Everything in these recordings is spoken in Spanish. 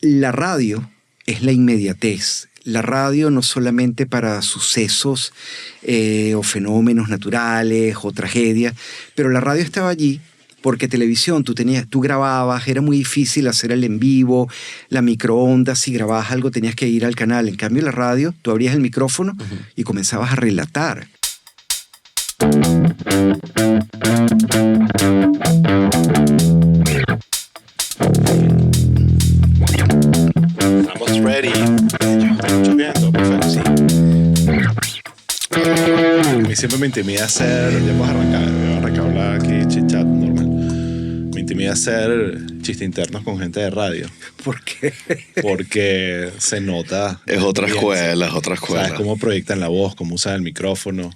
La radio es la inmediatez. La radio no solamente para sucesos o fenómenos naturales o tragedias, pero la radio estaba allí porque televisión, tú grababas, era muy difícil hacer el en vivo, la microondas, si grababas algo tenías que ir al canal. En cambio la radio, tú abrías el micrófono y comenzabas a relatar. Estamos ready. ¿Estás viendo? Perfecto, sí. A mí siempre me intimida hacer... Ya vamos a arrancar a hablar aquí, chit-chat normal. Me intimida hacer chistes internos con gente de radio. ¿Por qué? Porque se nota... Es otra escuela, es otra escuela. ¿Sabes cómo proyectan la voz? ¿Cómo usan el micrófono?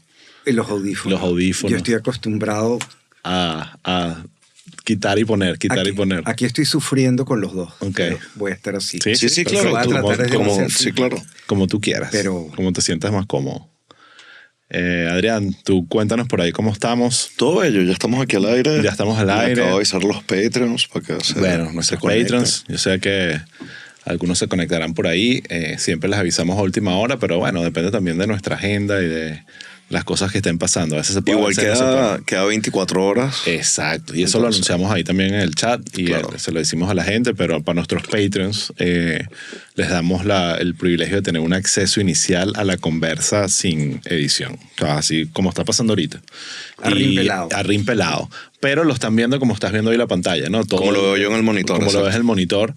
Y los audífonos. Los audífonos. Yo estoy acostumbrado... A quitar y poner, y poner. Aquí estoy sufriendo con los dos. Okay. Voy a estar así. Sí, claro. Como tú quieras. Pero, como te sientas más cómodo. Adrián, tú cuéntanos por ahí cómo estamos. Todo bello, ya estamos aquí al aire. Ya estamos al aire. Acabo de avisar los Patreons para que nuestros Patreons. Yo sé que algunos se conectarán por ahí. Siempre les avisamos a última hora, pero bueno, depende también de nuestra agenda y de las cosas que estén pasando. A veces se puede. Igual queda 24 horas. Exacto. Y eso lo anunciamos ahí también en el chat y claro, se lo decimos a la gente, pero para nuestros Patreons les damos el privilegio de tener un acceso inicial a la conversa sin edición. O sea, así como está pasando ahorita. Arrimpelado. Pero lo están viendo como estás viendo ahí la pantalla, ¿no? Todo, como lo veo yo en el monitor. Como lo ves en el monitor,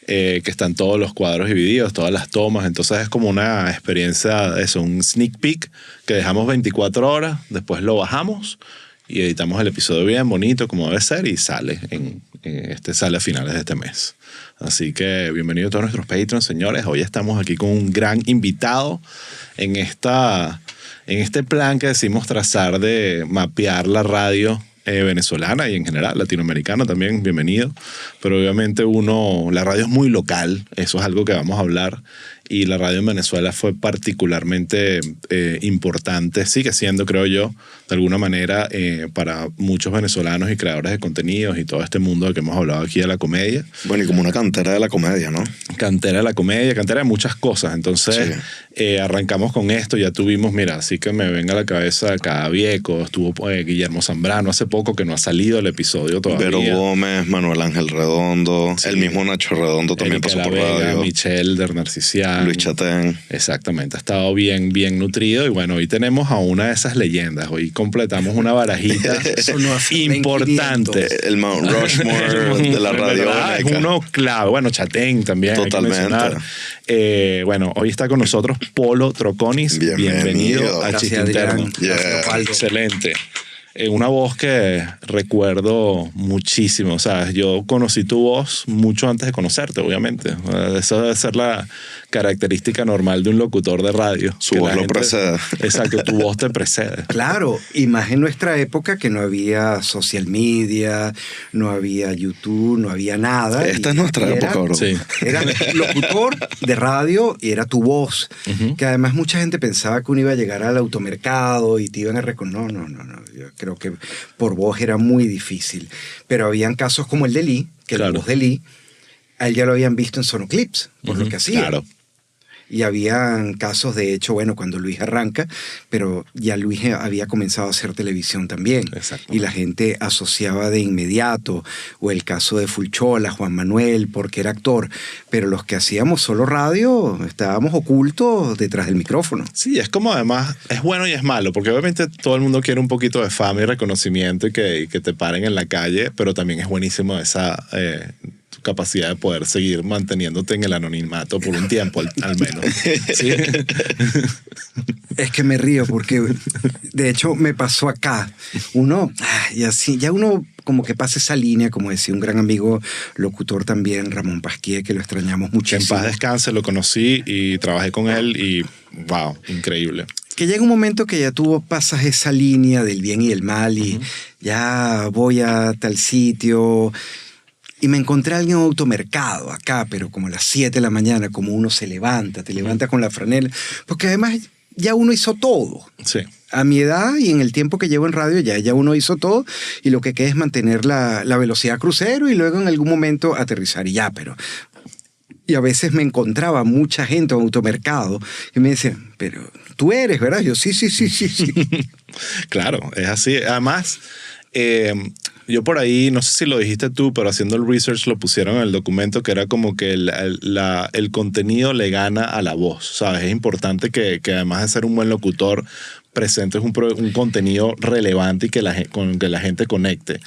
que están todos los cuadros divididos, todas las tomas. Entonces es como una experiencia, un sneak peek que dejamos 24 horas, después lo bajamos y editamos el episodio bien bonito como debe ser y sale sale a finales de este mes. Así que bienvenidos a todos nuestros Patreons, señores. Hoy estamos aquí con un gran invitado en este plan que decimos trazar de mapear la radio venezolana y en general latinoamericana también, bienvenido. Pero obviamente la radio es muy local, eso es algo que vamos a hablar. Y la radio en Venezuela fue particularmente importante, sigue siendo, creo yo, de alguna manera, para muchos venezolanos y creadores de contenidos y todo este mundo del que hemos hablado aquí de la comedia. Bueno, y como una cantera de la comedia, ¿no? Cantera de la comedia, cantera de muchas cosas. Entonces, arrancamos con esto, ya tuvimos, mira, así que me venga a la cabeza Vieco, estuvo Guillermo Zambrano hace poco que no ha salido el episodio todavía. Vero Gómez, Manuel Ángel Redondo, el mismo Nacho Redondo también pasó por radio. Michelle de Narcisian. Luis Chatén. Exactamente, ha estado bien nutrido y bueno, hoy tenemos a una de esas leyendas, hoy completamos una barajita importante. El Mount Rushmore de la radio. Es uno clave, bueno, Chatén también. Totalmente. Bueno, hoy está con nosotros Polo Troconis. Bienvenido a Chiste Interno. Excelente. Una voz que recuerdo muchísimo. O sea, yo conocí tu voz mucho antes de conocerte, obviamente. Eso debe ser la característica normal de un locutor de radio. Su voz lo precede. Exacto, tu voz te precede. Claro, y más en nuestra época que no había social media, no había YouTube, no había nada. Esta es nuestra época, bro. Sí. Era locutor de radio y era tu voz. Que además mucha gente pensaba que uno iba a llegar al automercado y te iban a reconocer. No. Yo creo que por voz era muy difícil. Pero habían casos como el de Lee, que la voz de Lee, a él ya lo habían visto en Sonoclips, por lo que hacía. Claro. Y habían casos, de hecho, bueno, cuando Luis arranca, pero ya Luis había comenzado a hacer televisión también. Y la gente asociaba de inmediato, o el caso de Fulchola, Juan Manuel, porque era actor. Pero los que hacíamos solo radio, estábamos ocultos detrás del micrófono. Sí, es como además, es bueno y es malo, porque obviamente todo el mundo quiere un poquito de fama y reconocimiento y que te paren en la calle, pero también es buenísimo esa... capacidad de poder seguir manteniéndote en el anonimato por un tiempo al menos. ¿Sí? Es que me río porque de hecho me pasó acá. Uno como que pasa esa línea, como decía un gran amigo locutor también, Ramón Pasquier, que lo extrañamos muchísimo. En paz descanse, lo conocí y trabajé con él y wow, increíble. Que llega un momento que ya tú pasas esa línea del bien y el mal y ya voy a tal sitio. Y me encontré a alguien en un automercado acá, pero como a las 7 de la mañana, como uno se levanta, te levanta con la franela, porque además ya uno hizo todo. Sí. A mi edad y en el tiempo que llevo en radio, ya uno hizo todo y lo que queda es mantener la velocidad crucero y luego en algún momento aterrizar y ya, pero... Y a veces me encontraba mucha gente en automercado y me decían, pero tú eres, ¿verdad? Yo, sí. Claro, es así. Además, yo por ahí, no sé si lo dijiste tú, pero haciendo el research lo pusieron en el documento, que era como que el contenido le gana a la voz, ¿sabes? Es importante que además de ser un buen locutor, presentes un contenido relevante y con que la gente conecte.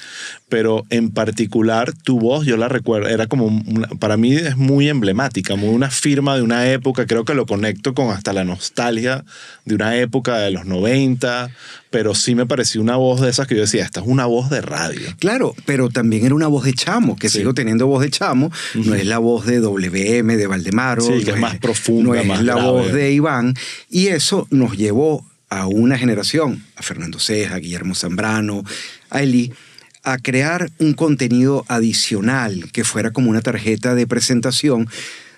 Pero en particular, tu voz, yo la recuerdo, era como, para mí es muy emblemática, muy una firma de una época. Creo que lo conecto con hasta la nostalgia de una época de los 90, pero sí me pareció una voz de esas que yo decía, esta es una voz de radio. Claro, pero también era una voz de chamo, que Sí. sigo teniendo voz de chamo. No es la voz de WM, de Valdemaro. Sí, que es más profunda, no más es la grave. voz de Iván. Y eso nos llevó a una generación, a Fernando Ceja, a Guillermo Zambrano, a Eli, a crear un contenido adicional que fuera como una tarjeta de presentación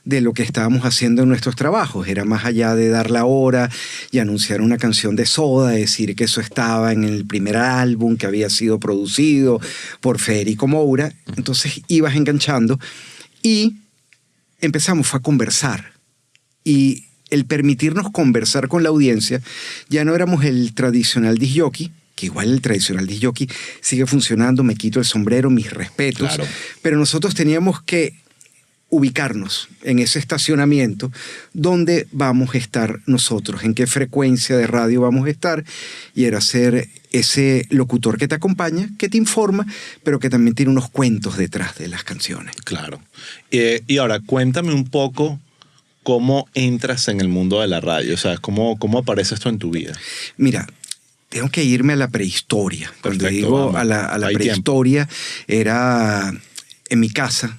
de lo que estábamos haciendo en nuestros trabajos. Era más allá de dar la hora y anunciar una canción de Soda, decir que eso estaba en el primer álbum que había sido producido por Federico Moura. Entonces ibas enganchando y empezamos a conversar. Y el permitirnos conversar con la audiencia, ya no éramos el tradicional disc jockey, que igual el tradicional disc jockey sigue funcionando, me quito el sombrero, mis respetos, Claro. pero nosotros teníamos que ubicarnos en ese estacionamiento donde vamos a estar nosotros, en qué frecuencia de radio vamos a estar, y era ser ese locutor que te acompaña, que te informa, pero que también tiene unos cuentos detrás de las canciones. Claro. Y ahora, cuéntame un poco cómo entras en el mundo de la radio. O sea, cómo aparece esto en tu vida. Mira, tengo que irme a la prehistoria. Cuando Perfecto, digo vamos. a la Hay prehistoria, era en mi casa.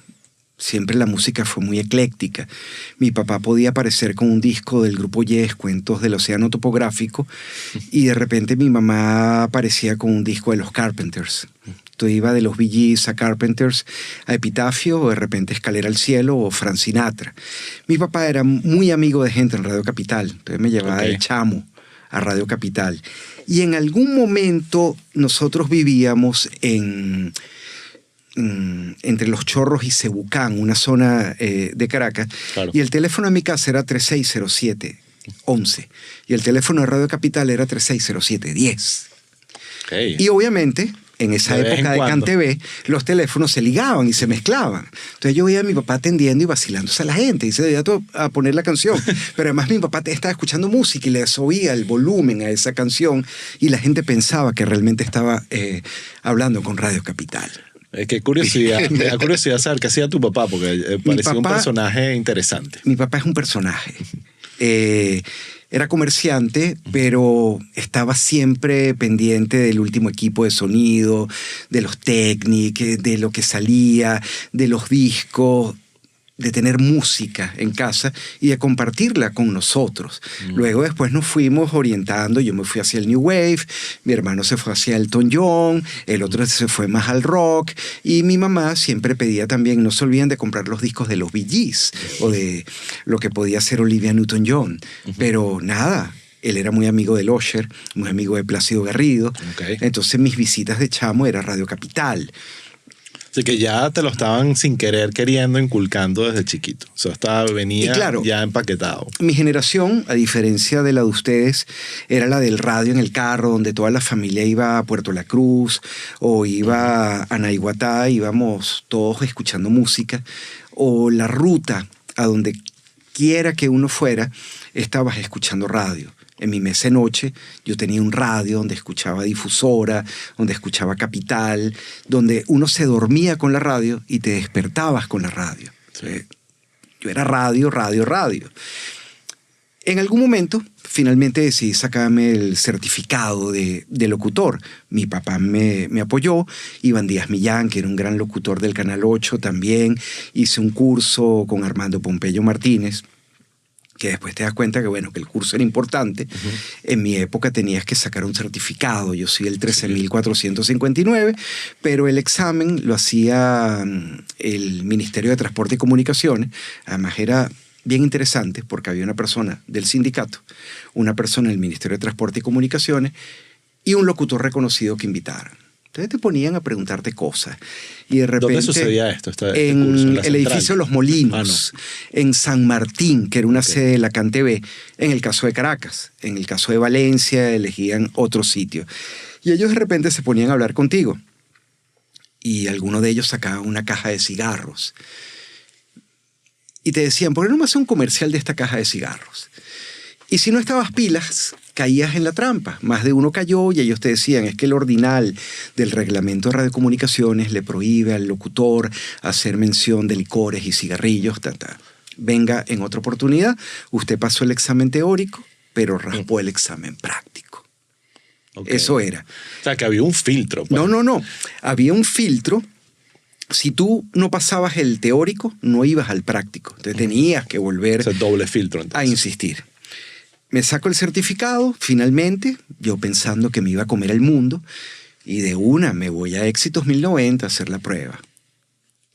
Siempre la música fue muy ecléctica. Mi papá podía aparecer con un disco del grupo Yes, Cuentos del Océano Topográfico, y de repente mi mamá aparecía con un disco de los Carpenters. Entonces iba de los Bee Gees a Carpenters, a Epitafio, o de repente Escalera al Cielo o Frank Sinatra. Mi papá era muy amigo de gente en Radio Capital, entonces me llevaba de chamo a Radio Capital. Y en algún momento nosotros vivíamos entre Los Chorros y Cebucán, una zona de Caracas, Claro. y el teléfono de mi casa era 3607-11, y el teléfono de Radio Capital era 3607-10. Okay. Y obviamente, en esa De vez época en de cuando. CanTV, los teléfonos se ligaban y se mezclaban. Entonces yo veía a mi papá atendiendo y vacilándose a la gente, y se debía a poner la canción. Pero además mi papá estaba escuchando música y les oía el volumen a esa canción, y la gente pensaba que realmente estaba hablando con Radio Capital. Qué curiosidad. Me da curiosidad saber qué hacía tu papá, porque parecía un papá- personaje interesante. Mi papá es un personaje. Era comerciante, pero estaba siempre pendiente del último equipo de sonido, de los técnicos, de lo que salía, de los discos, de tener música en casa y de compartirla con nosotros. Luego después nos fuimos orientando, yo me fui hacia el New Wave, mi hermano se fue hacia Elton John, el otro se fue más al rock, y mi mamá siempre pedía también, no se olviden de comprar los discos de los Bee Gees o de lo que podía ser Olivia Newton-John. Pero nada, él era muy amigo de Usher, muy amigo de Plácido Garrido. Okay. Entonces mis visitas de chamo era Radio Capital. Así que ya te lo estaban sin querer queriendo inculcando desde chiquito. O sea, venía Y claro, ya empaquetado. Mi generación, a diferencia de la de ustedes, era la del radio en el carro, donde toda la familia iba a Puerto La Cruz o iba a Naiguatá, íbamos todos escuchando música, o la ruta a donde quiera que uno fuera, estabas escuchando radio. En mi mesa de noche yo tenía un radio donde escuchaba Difusora, donde escuchaba Capital, donde uno se dormía con la radio y te despertabas con la radio. Sí. Yo era radio. En algún momento, finalmente decidí sacarme el certificado de locutor. Mi papá me apoyó. Iván Díaz Millán, que era un gran locutor del Canal 8 también. Hice un curso con Armando Pompeyo Martínez, que después te das cuenta que, bueno, que el curso era importante. En mi época tenías que sacar un certificado. Yo soy el 13.459, pero el examen lo hacía el Ministerio de Transporte y Comunicaciones. Además era bien interesante porque había una persona del sindicato, una persona del Ministerio de Transporte y Comunicaciones y un locutor reconocido que invitaron. Entonces te ponían a preguntarte cosas. Y de repente, ¿dónde sucedía esto? En curso, en la el central. edificio Los Molinos, en San Martín, que era una sede de la CanTV, en el caso de Caracas. En el caso de Valencia, elegían otro sitio. Y ellos de repente se ponían a hablar contigo. Y alguno de ellos sacaba una caja de cigarros. Y te decían, ¿por qué no me hace un comercial de esta caja de cigarros? Y si no estabas pilas, caías en la trampa. Más de uno cayó y ellos te decían, es que el ordinal del reglamento de radiocomunicaciones le prohíbe al locutor hacer mención de licores y cigarrillos. Venga en otra oportunidad, usted pasó el examen teórico, pero raspó el examen práctico. Okay. Eso era. O sea, que había un filtro. Pues. No. Había un filtro. Si tú no pasabas el teórico, no ibas al práctico. Entonces tenías que volver Ese doble filtro, a insistir. Me saco el certificado, finalmente, yo pensando que me iba a comer el mundo, y de una me voy a Éxitos 1090 a hacer la prueba.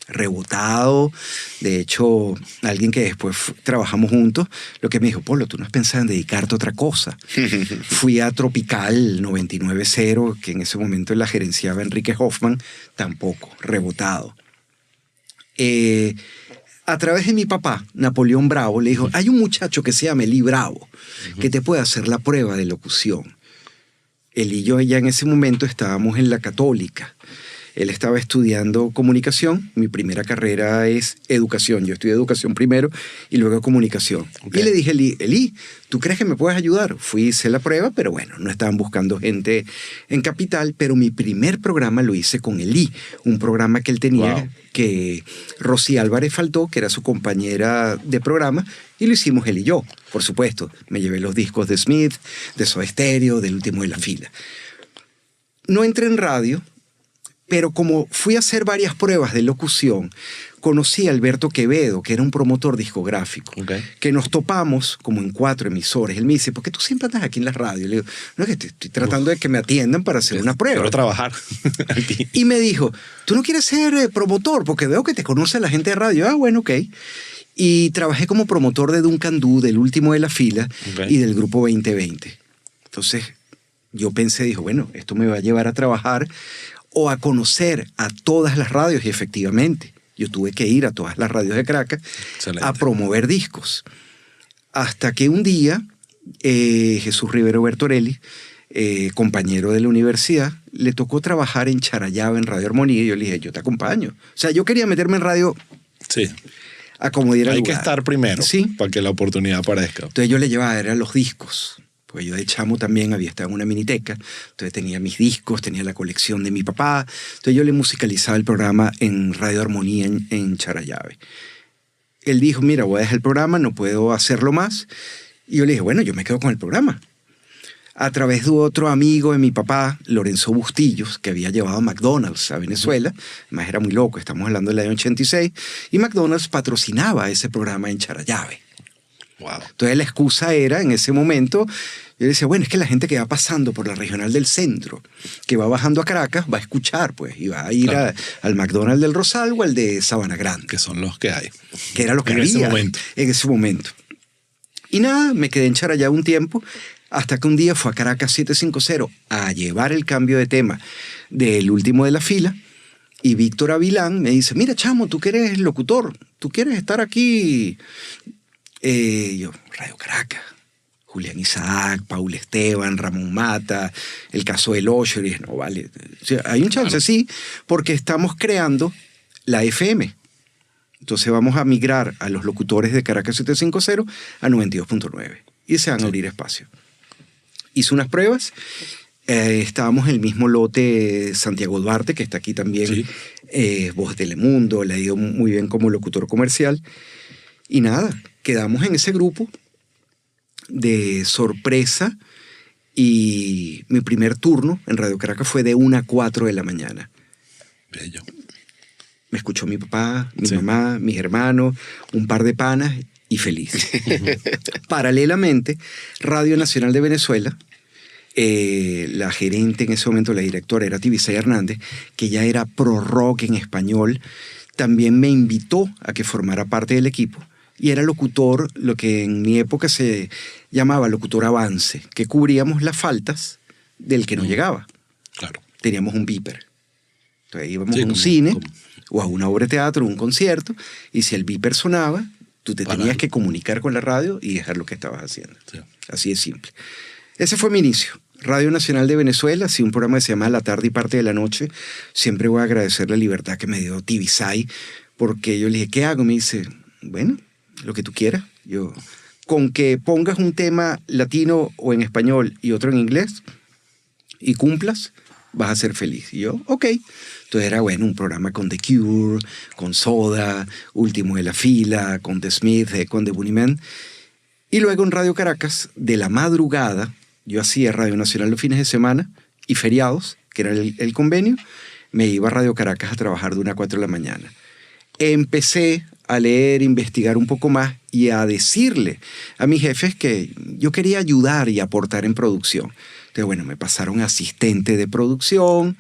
Rebotado. De hecho, alguien que después trabajamos juntos, lo que me dijo, Polo, ¿tú no has pensado en dedicarte a otra cosa? Fui a Tropical 99.0, que en ese momento la gerenciaba Enrique Hoffman, tampoco, rebotado. A través de mi papá, Napoleón Bravo, le dijo, hay un muchacho que se llama Eli Bravo, que te puede hacer la prueba de locución. Él y yo ya en ese momento estábamos en la Católica. Él estaba estudiando comunicación. Mi primera carrera es educación. Yo estudié educación primero y luego comunicación. Okay. Y le dije, Eli, ¿tú crees que me puedes ayudar? Fui, hice la prueba, pero bueno, no estaban buscando gente en Capital. Pero mi primer programa lo hice con Eli, un programa que él tenía, que Rosy Álvarez faltó, que era su compañera de programa, y lo hicimos él y yo. Por supuesto, me llevé los discos de Smith, de Soda Stereo, del Último de la Fila. No entré en radio, pero como fui a hacer varias pruebas de locución, conocí a Alberto Quevedo, que era un promotor discográfico, que nos topamos como en 4 emisores. Él me dice, ¿por qué tú siempre andas aquí en la radio? Le digo, no, es que estoy tratando de que me atiendan para hacer una prueba. Quiero trabajar aquí. Y me dijo, ¿tú no quieres ser promotor? Porque veo que te conoce la gente de radio. Ah, bueno, ok. Y trabajé como promotor de Duncan Du, del Último de la Fila, y del Grupo 2020. Entonces, yo pensé, dijo, bueno, esto me va a llevar a trabajar o a conocer a todas las radios, y efectivamente, yo tuve que ir a todas las radios de Caracas a promover discos. Hasta que un día, Jesús Rivero Bertorelli, compañero de la universidad, le tocó trabajar en Charallave, en Radio Armonía, y yo le dije, yo te acompaño. O sea, yo quería meterme en radio a como diera Hay lugar. que estar primero, ¿sí? Para que la oportunidad aparezca. Entonces yo le llevaba a los discos. Pues yo de chamo también había estado en una miniteca, entonces tenía mis discos, tenía la colección de mi papá, entonces yo le musicalizaba el programa en Radio Armonía en Charallave. Él dijo, mira, voy a dejar el programa, no puedo hacerlo más. Y yo le dije, bueno, yo me quedo con el programa. A través de otro amigo de mi papá, Lorenzo Bustillos, que había llevado a McDonald's a Venezuela, además era muy loco, estamos hablando del año 86, y McDonald's patrocinaba ese programa en Charallave. Wow. Entonces la excusa era, en ese momento, yo decía, bueno, es que la gente que va pasando por la regional del centro, que va bajando a Caracas, va a escuchar, pues, y va a ir al McDonald's del Rosal o al de Sabana Grande. Que son los que hay. Que era lo que en había ese momento. en ese momento. Y nada, me quedé en Charallave un tiempo, hasta que un día fue a Caracas 750 a llevar el cambio de tema del Último de la Fila, y Víctor Avilán me dice, mira, chamo, tú que eres locutor, tú quieres estar aquí. Yo, Radio Caracas, Julián Isaac, Paul Esteban, Ramón Mata, el caso del Ocho, y dije, no, vale. O sea, hay un chance, sí, porque estamos creando la FM. Entonces vamos a migrar a los locutores de Caracas 750 a 92.9 y se van a abrir espacio. Hice unas pruebas, estábamos en el mismo lote Santiago Duarte, que está aquí también, Voz de Telemundo, le ha ido muy bien como locutor comercial. Y nada, quedamos en ese grupo de sorpresa y mi primer turno en Radio Caracas fue de 1 a 4 de la mañana. Bello. Me escuchó mi papá, mi mamá, mis hermanos, un par de panas y feliz. Paralelamente, Radio Nacional de Venezuela, la gerente en ese momento, la directora, era Tibisay Hernández, que ya era pro rock en español, también me invitó a que formara parte del equipo. Y era locutor, lo que en mi época se llamaba locutor avance, que cubríamos las faltas del que no llegaba. Claro. teníamos un beeper. Entonces íbamos a un cine o a una obra de teatro, un concierto, y si el beeper sonaba, tú te tenías que comunicar con la radio y dejar lo que estabas haciendo. Sí. Así de simple. Ese fue mi inicio. Radio Nacional de Venezuela, sí, un programa que se llama La Tarde y Parte de la Noche. Siempre voy a agradecer la libertad que me dio Tibisay, porque yo le dije, ¿qué hago? Me dice, bueno, lo que tú quieras. Yo, con que pongas un tema latino o en español y otro en inglés y cumplas, vas a ser feliz. Y yo, ok. Entonces era, bueno, un programa con The Cure, con Soda, Último de la Fila, con The Smith, con The Bunnymen. Y luego en Radio Caracas, de la madrugada, yo hacía Radio Nacional los fines de semana y feriados, que era el convenio, me iba a Radio Caracas a trabajar de 1 a 4 de la mañana. Empecé a leer, investigar un poco más y a decirle a mis jefes que yo quería ayudar y aportar en producción. Entonces, bueno, me pasaron asistente de producción.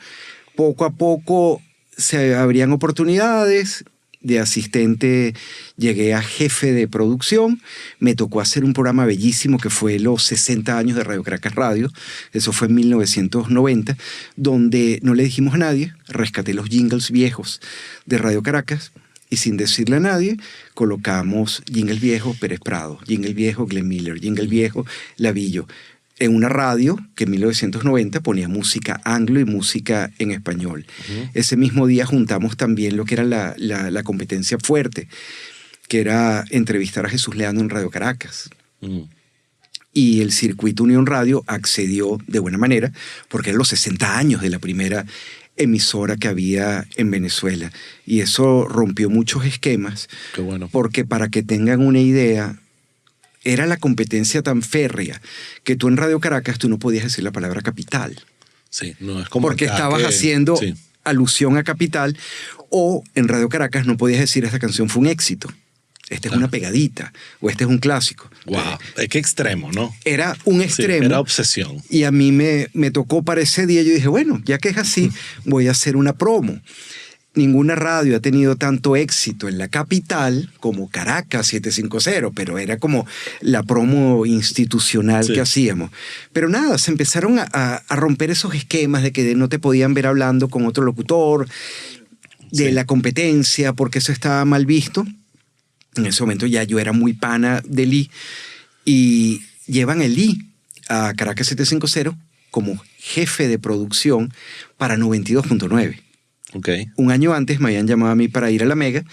Poco a poco se abrían oportunidades. De asistente llegué a jefe de producción. Me tocó hacer un programa bellísimo que fue los 60 años de Radio Caracas Radio. Eso fue en 1990, donde no le dijimos a nadie, rescaté los jingles viejos de Radio Caracas y sin decirle a nadie colocamos jingles viejos Pérez Prado, jingle viejo Glenn Miller, jingle viejo Lavillo. En una radio que en 1990 ponía música anglo y música en español. Ese mismo día juntamos también lo que era la competencia fuerte, que era entrevistar a Jesús Leandro en Radio Caracas. Y el circuito Unión Radio accedió de buena manera, porque eran los 60 años de la primera emisora que había en Venezuela. Y eso rompió muchos esquemas. Qué bueno. Porque para que tengan una idea, era la competencia tan férrea que tú en Radio Caracas tú no podías decir la palabra capital. Sí, no es como porque estabas haciendo alusión a capital, o en Radio Caracas no podías decir esta canción fue un éxito, esta es una pegadita, o este es un clásico. Wow, es que extremo, ¿no? Era un extremo. Sí, era obsesión. Y a mí me tocó para ese día, yo dije, bueno, ya que es así, voy a hacer una promo. Ninguna radio ha tenido tanto éxito en la capital como Caracas 750, pero era como la promo institucional que hacíamos. Pero nada, se empezaron a romper esos esquemas de que no te podían ver hablando con otro locutor, de la competencia, porque eso estaba mal visto. En ese momento ya yo era muy pana de Lee y llevan el Lee a Caracas 750 como jefe de producción para 92.9. Okay. Un año antes me habían llamado a mí para ir a la Mega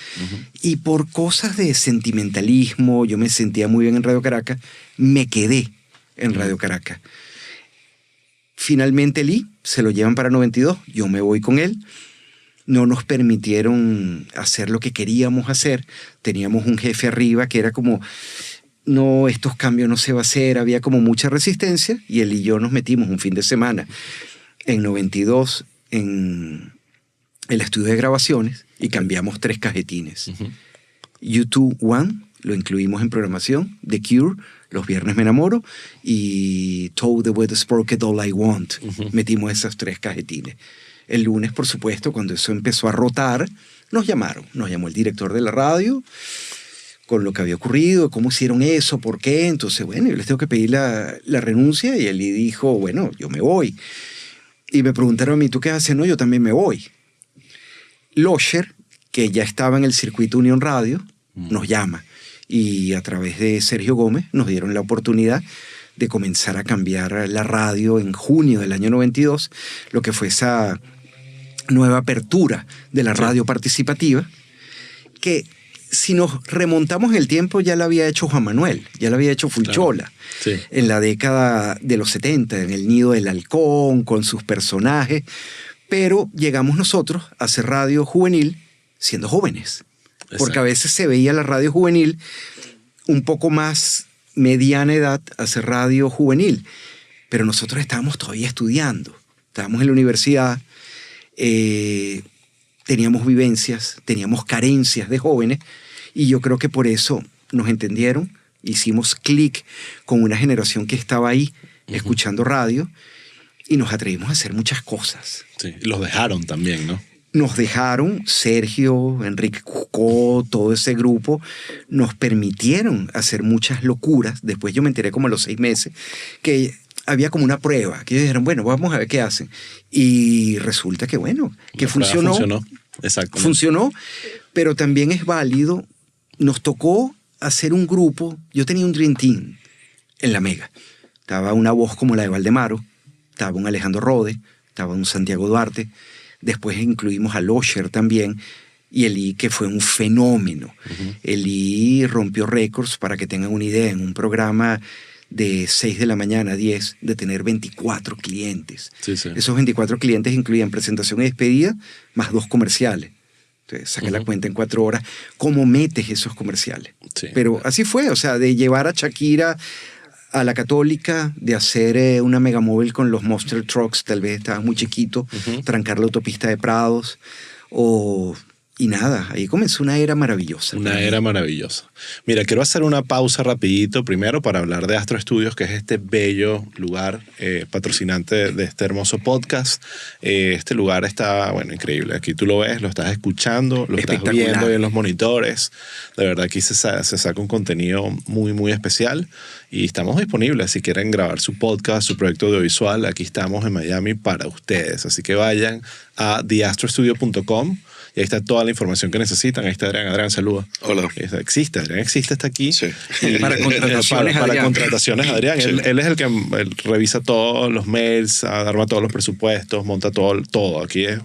y por cosas de sentimentalismo, yo me sentía muy bien en Radio Caracas, me quedé en Radio Caracas. Finalmente Lee se lo llevan para 92, yo me voy con él. No nos permitieron hacer lo que queríamos hacer. Teníamos un jefe arriba que era como, no, estos cambios no se va a hacer, había como mucha resistencia y él y yo nos metimos un fin de semana en 92 en el estudio de grabaciones y cambiamos 3 cajetines. U2 One lo incluimos en programación, The Cure, Los Viernes Me Enamoro, y Toad the Weather Sporked All I Want. Metimos esas 3 cajetines. El lunes, por supuesto, cuando eso empezó a rotar, nos llamaron. Nos llamó el director de la radio con lo que había ocurrido, cómo hicieron eso, por qué. Entonces, bueno, yo les tengo que pedir la renuncia y él dijo, bueno, yo me voy. Y me preguntaron a mí, ¿tú qué haces? No, yo también me voy. Losher, que ya estaba en el circuito Unión Radio, nos llama y a través de Sergio Gómez nos dieron la oportunidad de comenzar a cambiar la radio en junio del año 92, lo que fue esa nueva apertura de la radio participativa, que si nos remontamos en el tiempo ya la había hecho Juan Manuel, ya la había hecho Fulchola, en la década de los 70, en El Nido del Halcón, con sus personajes. Pero llegamos nosotros a hacer radio juvenil siendo jóvenes. Exacto. Porque a veces se veía la radio juvenil un poco más mediana edad, hacer radio juvenil. Pero nosotros estábamos todavía estudiando. Estábamos en la universidad, teníamos vivencias, teníamos carencias de jóvenes. Y yo creo que por eso nos entendieron. Hicimos clic con una generación que estaba ahí escuchando radio. Y nos atrevimos a hacer muchas cosas. Sí, los dejaron también, ¿no? Nos dejaron, Sergio, Enrique Cucó, todo ese grupo, nos permitieron hacer muchas locuras. Después yo me enteré como a los 6 meses que había como una prueba, que ellos dijeron, bueno, vamos a ver qué hacen. Y resulta que, bueno, que funcionó. Exacto. Funcionó, pero también es válido. Nos tocó hacer un grupo. Yo tenía un Dream Team en la Mega. Estaba una voz como la de Valdemaro, estaba un Alejandro Rode, estaba un Santiago Duarte. Después incluimos a Losher también. Y Eli, que fue un fenómeno. Eli rompió récords, para que tengan una idea, en un programa de 6 de la mañana a 10, de tener 24 clientes. Sí, sí. Esos 24 clientes incluían presentación y despedida, más 2 comerciales. Entonces, saca la cuenta en 4 horas. ¿Cómo metes esos comerciales? Sí. Pero así fue, o sea, de llevar a Shakira a la Católica, de hacer una megamóvil con los Monster Trucks, tal vez estabas muy chiquito, trancar la autopista de Prados, y nada, ahí comenzó una era maravillosa. Una era maravillosa. Mira, quiero hacer una pausa rapidito, primero para hablar de Astro Studios, que es este bello lugar patrocinante de este hermoso podcast. Este lugar está, bueno, increíble. Aquí tú lo ves, lo estás escuchando, lo estás viendo ahí en los monitores. De verdad, aquí se saca un contenido muy, muy especial y estamos disponibles. Si quieren grabar su podcast, su proyecto audiovisual, aquí estamos en Miami para ustedes. Así que vayan a theastrostudio.com. Y ahí está toda la información que necesitan. Ahí está Adrián. Adrián, saluda. Hola. Adrián existe, está aquí. Sí. Para contrataciones, para contrataciones, Adrián. Sí. Él es el que revisa todos los mails, arma todos los presupuestos, monta todo. Aquí es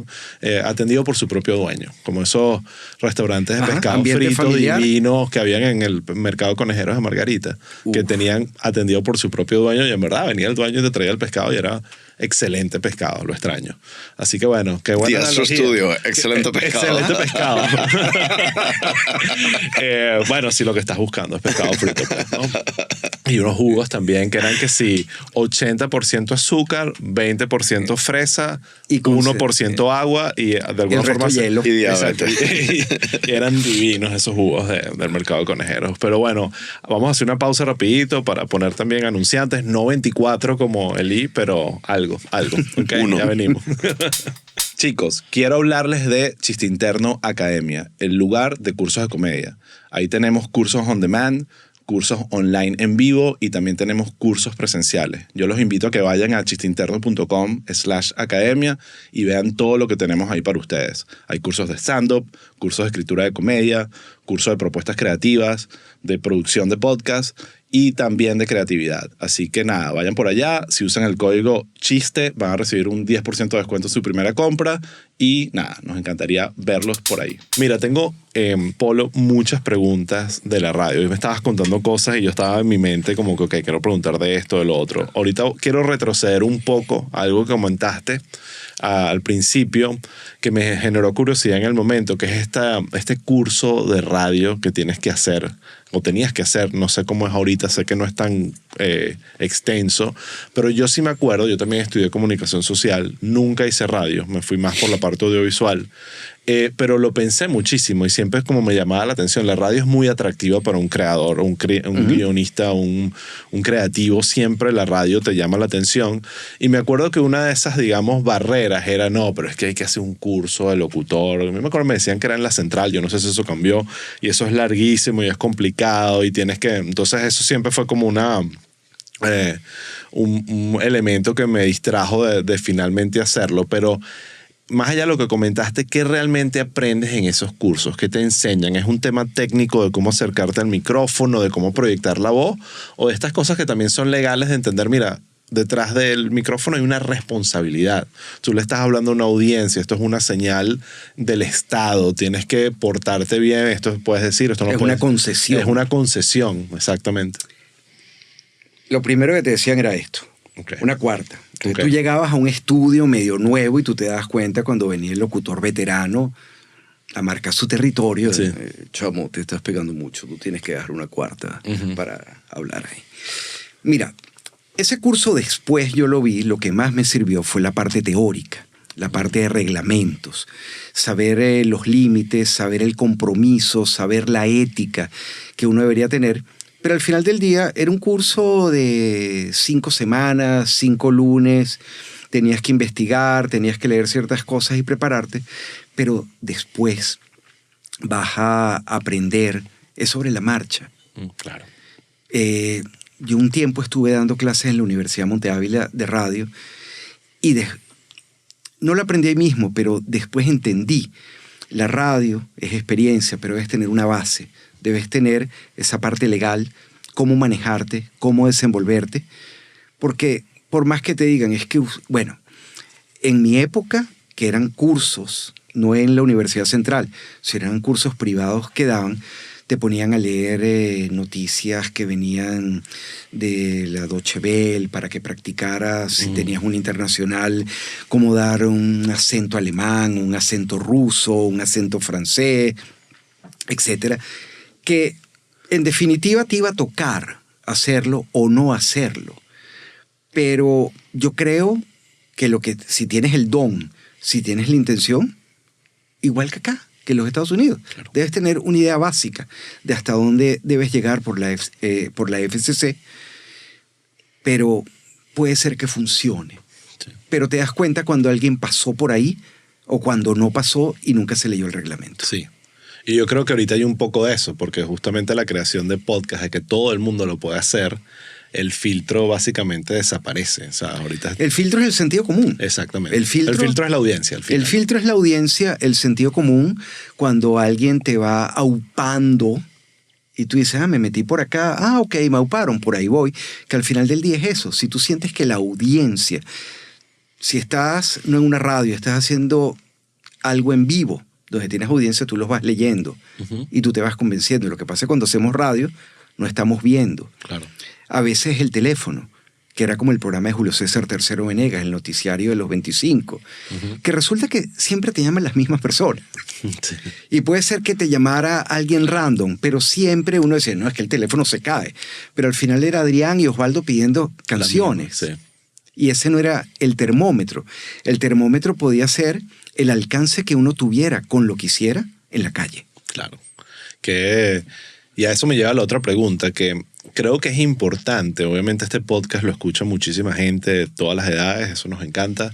atendido por su propio dueño. Como esos restaurantes de pescado frito familiar, divinos que habían en el mercado Conejeros de Margarita, que tenían atendido por su propio dueño, y en verdad venía el dueño y te traía el pescado y era excelente pescado, lo extraño. Así que bueno, qué buena Astro Studio, excelente pescado. Excelente pescado. Bueno, si lo que estás buscando es pescado frito, pues, ¿no? Y unos jugos también que eran que sí, 80% azúcar, 20% fresa, y 1% agua y de alguna forma hielo. Y diabetes. y eran divinos esos jugos del mercado de conejeros. Pero bueno, vamos a hacer una pausa rapidito para poner también anunciantes, no 24 como Eli, pero algo. Okay, ya venimos. Chicos, quiero hablarles de Chiste Interno Academia, el lugar de cursos de comedia. Ahí tenemos cursos on demand, cursos online en vivo y también tenemos cursos presenciales. Yo los invito a que vayan a chisteinterno.com/academia y vean todo lo que tenemos ahí para ustedes. Hay cursos de stand-up, cursos de escritura de comedia, cursos de propuestas creativas, de producción de podcast y también de creatividad. Así que nada, vayan por allá. Si usan el código CHISTE van a recibir un 10% de descuento en su primera compra y nada, nos encantaría verlos por ahí. Mira, tengo, Polo, muchas preguntas de la radio. Y me estabas contando cosas y yo estaba en mi mente como que, ok, quiero preguntar de esto, de lo otro. Ahorita quiero retroceder un poco a algo que comentaste al principio que me generó curiosidad en el momento, que es este curso de radio que tienes que hacer o tenías que hacer, no sé cómo es ahorita, sé que no es tan extenso, pero yo sí me acuerdo, yo también estudié comunicación social, nunca hice radio, me fui más por la parte audiovisual, pero lo pensé muchísimo y siempre es como me llamaba la atención. La radio es muy atractiva para un creador, un guionista, un creativo. Siempre la radio te llama la atención. Y me acuerdo que una de esas, digamos, barreras era, no, pero es que hay que hacer un curso de locutor. A mí me acuerdo me decían que era en la central, yo no sé si eso cambió. Y eso es larguísimo y es complicado y tienes que... Entonces eso siempre fue como un elemento que me distrajo de finalmente hacerlo. Pero... más allá de lo que comentaste, ¿qué realmente aprendes en esos cursos? ¿Qué te enseñan? ¿Es un tema técnico de cómo acercarte al micrófono, de cómo proyectar la voz? ¿O de estas cosas que también son legales de entender? Mira, detrás del micrófono hay una responsabilidad. Tú le estás hablando a una audiencia, esto es una señal del Estado, tienes que portarte bien, esto puedes decir, esto no puedes. Es una concesión. Es una concesión, exactamente. Lo primero que te decían era esto. Okay. Una cuarta. Entonces tú llegabas a un estudio medio nuevo y tú te das cuenta cuando venía el locutor veterano a marcar su territorio. Sí. Chamo, te estás pegando mucho, tú tienes que dar una cuarta para hablar ahí. Mira, ese curso después yo lo vi, lo que más me sirvió fue la parte teórica, la parte de reglamentos, saber los límites, saber el compromiso, saber la ética que uno debería tener. Pero al final del día era un curso de 5 semanas, 5 lunes. Tenías que investigar, tenías que leer ciertas cosas y prepararte. Pero después vas a aprender, es sobre la marcha. Claro. yo un tiempo estuve dando clases en la Universidad Monte Ávila de radio y no lo aprendí ahí mismo, pero después entendí. La radio es experiencia, pero debes tener una base. Debes tener esa parte legal, cómo manejarte, cómo desenvolverte. Porque por más que te digan, es que, bueno, en mi época, que eran cursos, no en la Universidad Central, sino eran cursos privados que daban, te ponían a leer noticias que venían de la Deutsche Welle para que practicaras, si tenías un internacional, cómo dar un acento alemán, un acento ruso, un acento francés, etcétera, que en definitiva te iba a tocar hacerlo o no hacerlo. Pero yo creo que si tienes el don, si tienes la intención, igual que acá, que en los Estados Unidos. Claro. Debes tener una idea básica de hasta dónde debes llegar por la FCC, pero puede ser que funcione. Sí. Pero te das cuenta cuando alguien pasó por ahí o cuando no pasó y nunca se leyó el reglamento. Sí. Y yo creo que ahorita hay un poco de eso, porque justamente la creación de podcast, de que todo el mundo lo puede hacer, el filtro básicamente desaparece. O sea, ahorita... El filtro es el sentido común. Exactamente. El filtro es la audiencia. El filtro es la audiencia, el sentido común, cuando alguien te va aupando y tú dices, me metí por acá, ok, me auparon, por ahí voy, que al final del día es eso. Si tú sientes que la audiencia, si estás no en una radio, estás haciendo algo en vivo, donde tienes audiencia, tú los vas leyendo y tú te vas convenciendo. Lo que pasa es que cuando hacemos radio, no estamos viendo. Claro. A veces el teléfono, que era como el programa de Julio César III Venegas, el noticiario de los 25, que resulta que siempre te llaman las mismas personas. Sí. Y puede ser que te llamara alguien random, pero siempre uno decía, no, es que el teléfono se cae. Pero al final era Adrián y Osvaldo pidiendo canciones. Sí. Y ese no era el termómetro. El termómetro podía ser el alcance que uno tuviera con lo que hiciera en la calle. Claro. Y a eso me lleva a la otra pregunta, que creo que es importante. Obviamente este podcast lo escucha muchísima gente de todas las edades, eso nos encanta,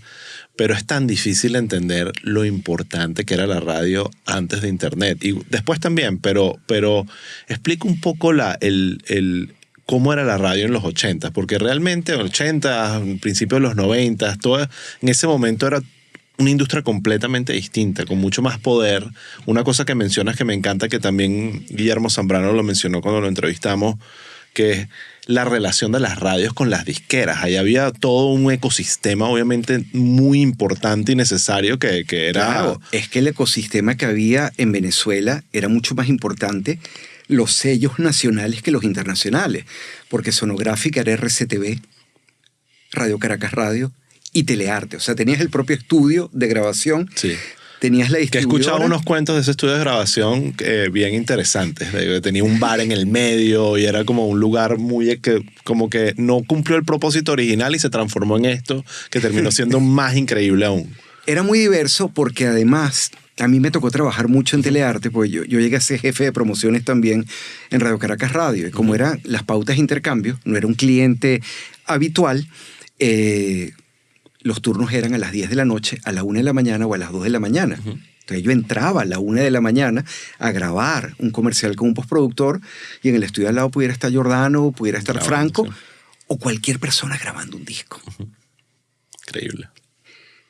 pero es tan difícil entender lo importante que era la radio antes de Internet. Y después también, pero explica un poco cómo era la radio en los 80, porque realmente en los 80, en principios de los 90, en ese momento era una industria completamente distinta, con mucho más poder. Una cosa que mencionas que me encanta, que también Guillermo Zambrano lo mencionó cuando lo entrevistamos, que es la relación de las radios con las disqueras. Ahí había todo un ecosistema obviamente muy importante y necesario que era... Claro, es que el ecosistema que había en Venezuela era mucho más importante, los sellos nacionales que los internacionales, porque Sonográfica era RCTV, Radio Caracas Radio y Telearte. O sea, tenías el propio estudio de grabación. Sí. Tenías la distribuidora. Que he escuchado unos cuentos de ese estudio de grabación bien interesantes. Tenía un bar en el medio y era como un lugar como que no cumplió el propósito original y se transformó en esto, que terminó siendo más increíble aún. Era muy diverso porque además a mí me tocó trabajar mucho en Telearte, porque yo llegué a ser jefe de promociones también en Radio Caracas Radio. Y como eran las pautas de intercambio, no era un cliente habitual, los turnos eran a las 10 de la noche, a la 1 de la mañana o a las 2 de la mañana. Entonces yo entraba a la 1 de la mañana a grabar un comercial con un postproductor y en el estudio al lado pudiera estar Giordano, pudiera estar Franco, sí, o cualquier persona grabando un disco. Increíble.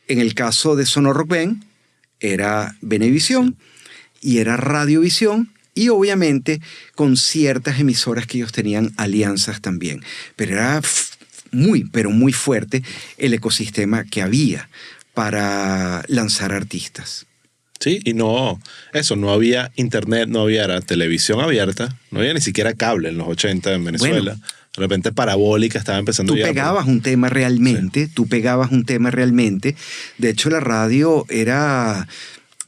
En el caso de Sonor Rock Band, era Venevisión y era Radiovisión, y obviamente con ciertas emisoras que ellos tenían alianzas también. Pero era pero muy fuerte el ecosistema que había para lanzar artistas. Sí, y no había internet, no había televisión abierta, no había ni siquiera cable en los 80 en Venezuela. Bueno, de repente parabólica estaba empezando ya. Tú pegabas un tema realmente. De hecho, la radio era...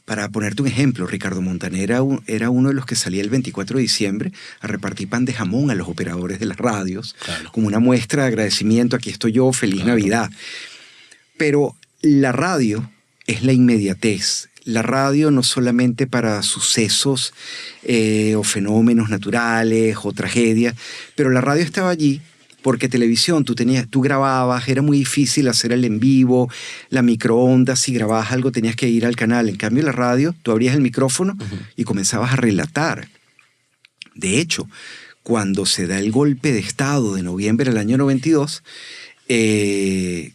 Para ponerte un ejemplo, Ricardo Montaner era uno de los que salía el 24 de diciembre a repartir pan de jamón a los operadores de las radios, claro, como una muestra de agradecimiento. Aquí estoy yo, feliz Navidad. Pero la radio es la inmediatez. La radio no solamente para sucesos o fenómenos naturales o tragedias, pero la radio estaba allí porque televisión, tú grababas, era muy difícil hacer el en vivo, la microondas, si grababas algo tenías que ir al canal. En cambio, la radio, tú abrías el micrófono y comenzabas a relatar. De hecho, cuando se da el golpe de Estado de noviembre del año 92,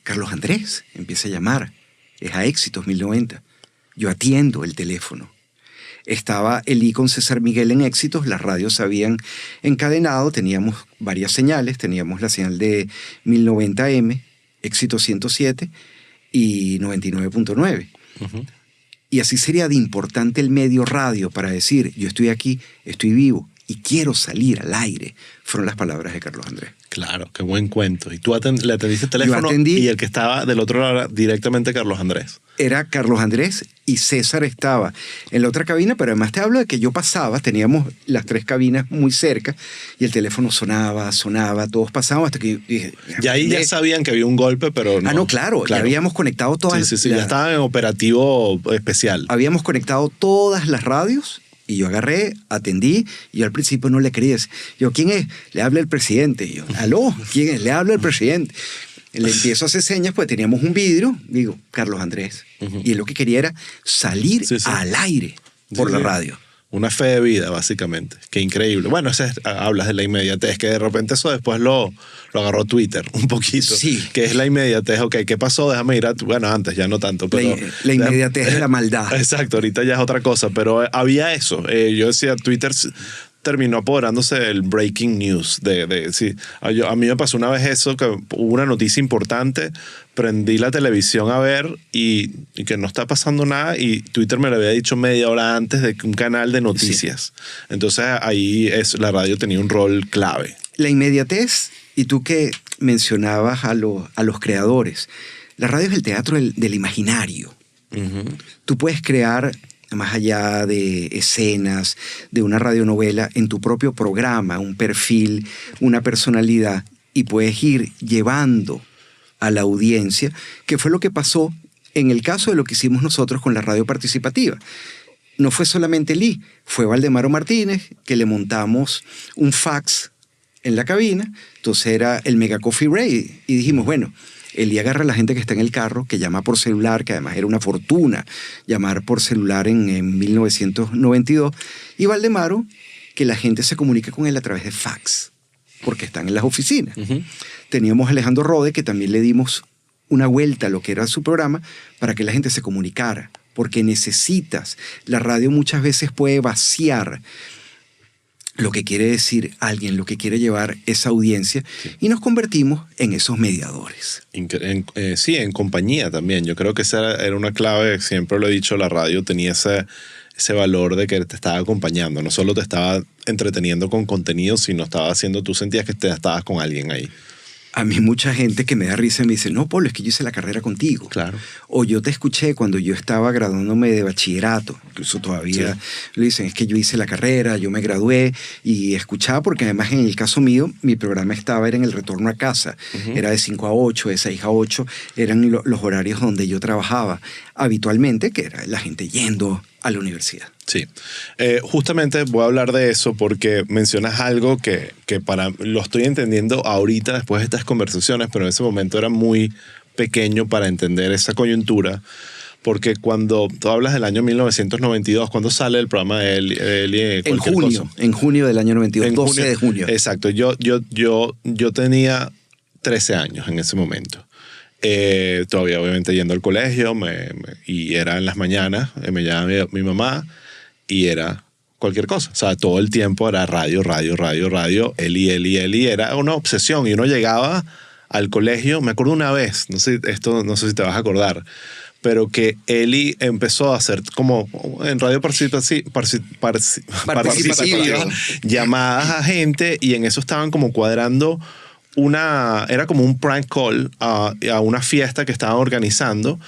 Carlos Andrés empieza a llamar. Es a Éxitos 1090. Yo atiendo el teléfono. Estaba Elí con César Miguel en Éxitos, las radios se habían encadenado, teníamos varias señales, teníamos la señal de 1090M, Éxitos 107 y 99.9. Uh-huh. Y así sería de importante el medio radio para decir, yo estoy aquí, estoy vivo y quiero salir al aire. Fueron las palabras de Carlos Andrés. Claro, qué buen cuento. ¿Y tú le atendiste el teléfono? Yo atendí, y el que estaba del otro lado era directamente Carlos Andrés. Era Carlos Andrés y César estaba en la otra cabina, pero además te hablo de que yo pasaba, teníamos las 3 cabinas muy cerca y el teléfono sonaba, todos pasaban hasta que yo dije... Ya ahí ya sabían que había un golpe, pero no. Ah, no, claro. Ya habíamos conectado todas... Sí, ya estaban en operativo especial. Habíamos conectado todas las radios. Y yo agarré, atendí, y yo al principio no le quería decir. Yo, ¿quién es? Le habla el presidente. Y yo, ¿aló? ¿Quién es? Le habla el presidente. Le empiezo a hacer señas, pues teníamos un vidrio. Digo, Carlos Andrés. Uh-huh. Y él lo que quería era salir al aire por la radio. Una fe de vida, básicamente. Qué increíble. Bueno, hablas de la inmediatez, que de repente eso después lo agarró Twitter un poquito. Sí. Que es la inmediatez. Ok, ¿qué pasó? Déjame ir a... Bueno, antes ya no tanto, pero... La inmediatez es la maldad. Exacto, ahorita ya es otra cosa, pero había eso. Yo decía, Twitter terminó apoderándose del breaking news. Sí. A mí me pasó una vez eso, que hubo una noticia importante, prendí la televisión a ver y que no está pasando nada y Twitter me lo había dicho media hora antes de un canal de noticias. Sí. Entonces ahí la radio tenía un rol clave. La inmediatez, y tú que mencionabas a los creadores, la radio es el teatro del imaginario. Uh-huh. Tú puedes crear... más allá de escenas, de una radionovela, en tu propio programa, un perfil, una personalidad, y puedes ir llevando a la audiencia, que fue lo que pasó en el caso de lo que hicimos nosotros con la radio participativa. No fue solamente Lee, fue Valdemaro Martínez, que le montamos un fax en la cabina, entonces era el Mega Coffee Break, y dijimos, bueno, Elí agarra a la gente que está en el carro, que llama por celular, que además era una fortuna llamar por celular en 1992, y Valdemaro, que la gente se comunica con él a través de fax, porque están en las oficinas. Uh-huh. Teníamos a Alejandro Rode, que también le dimos una vuelta a lo que era su programa, para que la gente se comunicara, porque necesitas. La radio muchas veces puede vaciar lo que quiere decir alguien, lo que quiere llevar esa audiencia, sí. Y nos convertimos en esos mediadores. Sí, en compañía también. Yo creo que esa era una clave, siempre lo he dicho, la radio tenía ese valor de que te estaba acompañando, no solo te estaba entreteniendo con contenido, sino estaba haciendo, tú sentías que estabas con alguien ahí. A mí mucha gente que me da risa me dice, no, Pablo, es que yo hice la carrera contigo. Claro. O yo te escuché cuando yo estaba graduándome de bachillerato. Incluso todavía lo dicen, es que yo hice la carrera, yo me gradué y escuchaba, porque además en el caso mío, mi programa era en el retorno a casa. Uh-huh. Era de 5 a 8, de 6 a 8, eran los horarios donde yo trabajaba habitualmente, que era la gente yendo a la universidad. Sí. Justamente voy a hablar de eso porque mencionas algo que lo estoy entendiendo ahorita después de estas conversaciones, pero en ese momento era muy pequeño para entender esa coyuntura, porque cuando tú hablas del año 1992, ¿cuándo sale el programa de Eli? En junio del año 92, 12 de junio. Exacto. Yo tenía 13 años en ese momento. Todavía obviamente yendo al colegio y era en las mañanas, me llamaba mi mamá y era cualquier cosa, o sea, todo el tiempo era radio, Eli, era una obsesión y uno llegaba al colegio, me acuerdo una vez, no sé si te vas a acordar, pero que Eli empezó a hacer como en radio participativa llamadas a gente y en eso estaban como cuadrando era como un prank call a una fiesta que estaban organizando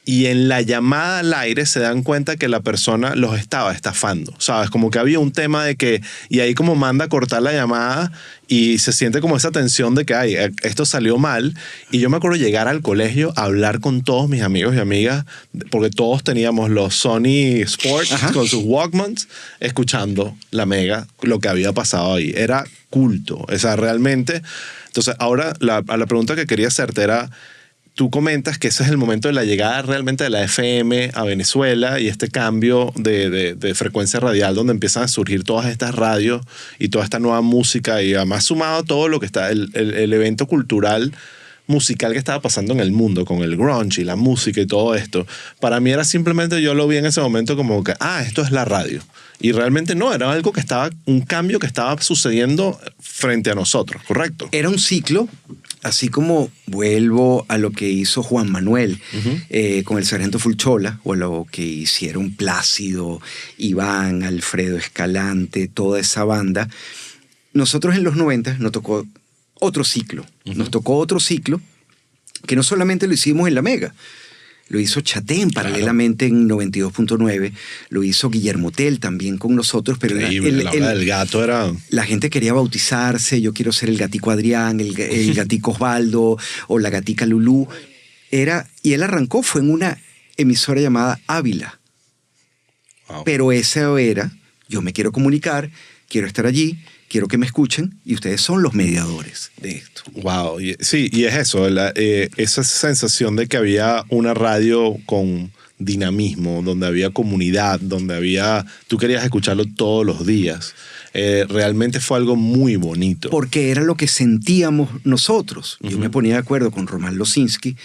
y en la llamada al aire se dan cuenta que la persona los estaba estafando, ¿sabes? Como que había un tema de que, y ahí como manda a cortar la llamada y se siente como esa tensión de que, ay, esto salió mal. Y yo me acuerdo llegar al colegio a hablar con todos mis amigos y amigas, porque todos teníamos los Sony Sport con sus Walkmans, escuchando la Mega, lo que había pasado ahí. Era culto, o sea, realmente. Entonces, ahora a la pregunta que quería hacerte era, tú comentas que ese es el momento de la llegada realmente de la FM a Venezuela y este cambio de frecuencia radial donde empiezan a surgir todas estas radios y toda esta nueva música y además sumado a todo lo que está, el evento cultural musical que estaba pasando en el mundo con el grunge y la música y todo esto. Para mí era simplemente, yo lo vi en ese momento como que, esto es la radio. Y realmente no, era algo que estaba, un cambio que estaba sucediendo frente a nosotros, ¿correcto? Era un ciclo, así como vuelvo a lo que hizo Juan Manuel con el Sargento Fulchola, o lo que hicieron Plácido, Iván, Alfredo Escalante, toda esa banda. Nosotros en los 90 nos tocó otro ciclo. Nos tocó otro ciclo que no solamente lo hicimos en La Mega, lo hizo Chatén paralelamente en 92.9, lo hizo Guillermo Tell también con nosotros, pero la hora del gato era... La gente quería bautizarse, yo quiero ser el gatico Adrián, el gatico Osvaldo o la gatica Lulú. Y él arrancó, fue en una emisora llamada Ávila. Wow. Pero eso era, yo me quiero comunicar, quiero estar allí, quiero que me escuchen y ustedes son los mediadores de esto. Wow, sí, y es eso, esa sensación de que había una radio con dinamismo, donde había comunidad, donde tú querías escucharlo todos los días. Realmente fue algo muy bonito. Porque era lo que sentíamos nosotros. Yo me ponía de acuerdo con Román Losinski,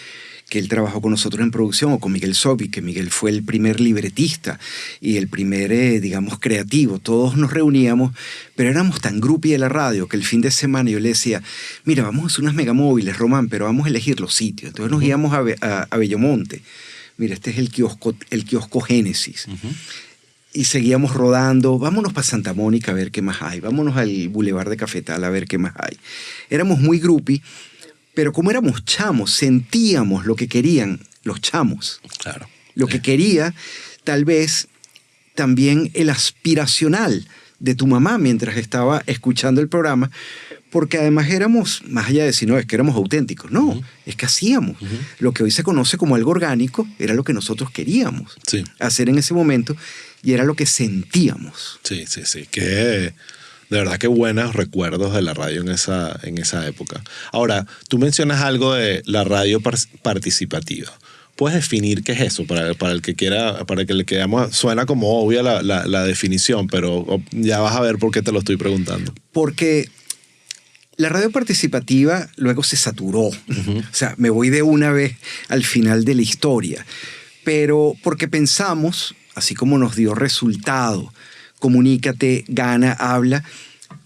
que él trabajó con nosotros en producción, o con Miguel Sobi, que Miguel fue el primer libretista y el primer, digamos, creativo. Todos nos reuníamos, pero éramos tan groupie de la radio que el fin de semana yo le decía, mira, vamos a hacer unas megamóviles, Román, pero vamos a elegir los sitios. Entonces nos íbamos a Bellomonte. Mira, este es el kiosco Génesis. Y seguíamos rodando, vámonos para Santa Mónica a ver qué más hay, vámonos al Boulevard de Cafetal a ver qué más hay. Éramos muy groupie. Pero como éramos chamos, sentíamos lo que querían los chamos. Claro. Lo que quería, tal vez, también el aspiracional de tu mamá mientras estaba escuchando el programa, porque además éramos, más allá de decir, no, es que éramos auténticos. No, es que hacíamos. Lo que hoy se conoce como algo orgánico era lo que nosotros queríamos hacer en ese momento y era lo que sentíamos. Sí. Que... De verdad que buenos recuerdos de la radio en esa época. Ahora, tú mencionas algo de la radio participativa. ¿Puedes definir qué es eso? Para el que quiera, para que le quedamos, suena como obvia la definición, pero ya vas a ver por qué te lo estoy preguntando. Porque la radio participativa luego se saturó. O sea, me voy de una vez al final de la historia. Pero porque pensamos, así como nos dio resultado, comunícate, gana, habla.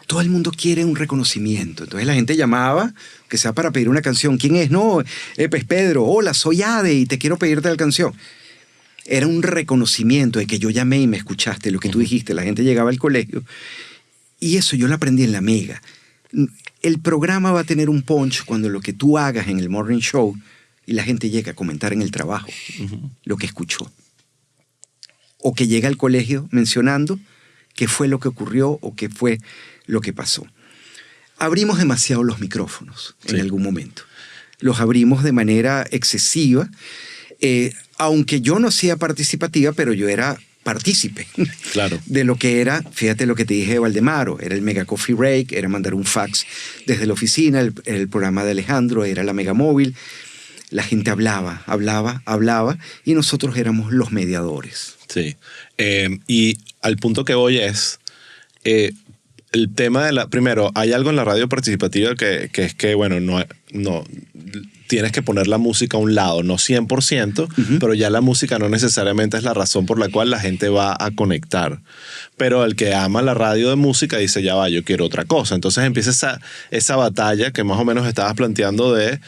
Todo el mundo quiere un reconocimiento. Entonces la gente llamaba, que sea para pedir una canción. ¿Quién es? No, es Pedro. Hola, soy Ade y te quiero pedirte la canción. Era un reconocimiento de que yo llamé y me escuchaste, lo que tú dijiste. La gente llegaba al colegio. Y eso yo lo aprendí en La Mega. El programa va a tener un punch cuando lo que tú hagas en el morning show y la gente llega a comentar en el trabajo lo que escuchó. O que llega al colegio mencionando qué fue lo que ocurrió o qué fue lo que pasó. Abrimos demasiado los micrófonos en algún momento. Los abrimos de manera excesiva, aunque yo no hacía participativa, pero yo era partícipe de lo que era, fíjate lo que te dije de Valdemaro, era el Mega Coffee Break, era mandar un fax desde la oficina, el programa de Alejandro era la Mega Móvil. La gente hablaba y nosotros éramos los mediadores. Sí. Y al punto que voy es, el tema de primero, hay algo en la radio participativa que es que, bueno, no tienes que poner la música a un lado, no 100%, pero ya la música no necesariamente es la razón por la cual la gente va a conectar. Pero el que ama la radio de música dice, ya va, yo quiero otra cosa. Entonces empieza esa batalla que más o menos estabas planteando de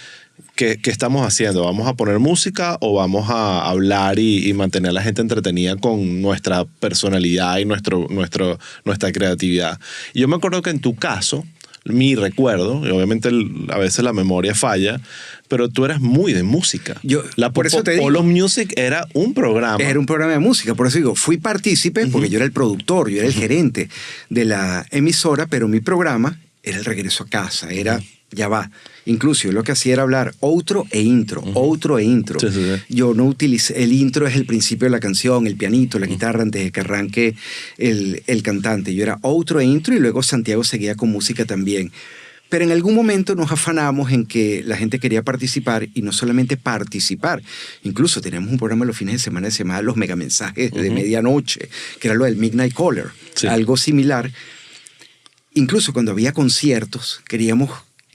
¿qué estamos haciendo? ¿Vamos a poner música o vamos a hablar y mantener a la gente entretenida con nuestra personalidad y nuestra creatividad? Y yo me acuerdo que en tu caso, mi recuerdo, y obviamente a veces la memoria falla, pero tú eras muy de música. Por eso te digo, Polo Music era un programa. Era un programa de música, por eso digo, fui partícipe porque yo era el productor, yo era el gerente de la emisora, pero mi programa era el regreso a casa, era... Ya va. Incluso yo lo que hacía era hablar outro e intro, outro e intro. Sí. Yo no utilicé... El intro es el principio de la canción, el pianito, la guitarra antes de que arranque el cantante. Yo era outro e intro y luego Santiago seguía con música también. Pero en algún momento nos afanamos en que la gente quería participar y no solamente participar. Incluso teníamos un programa los fines de semana que se llamaba Los Megamensajes de Medianoche, que era lo del Midnight Caller, algo similar. Incluso cuando había conciertos,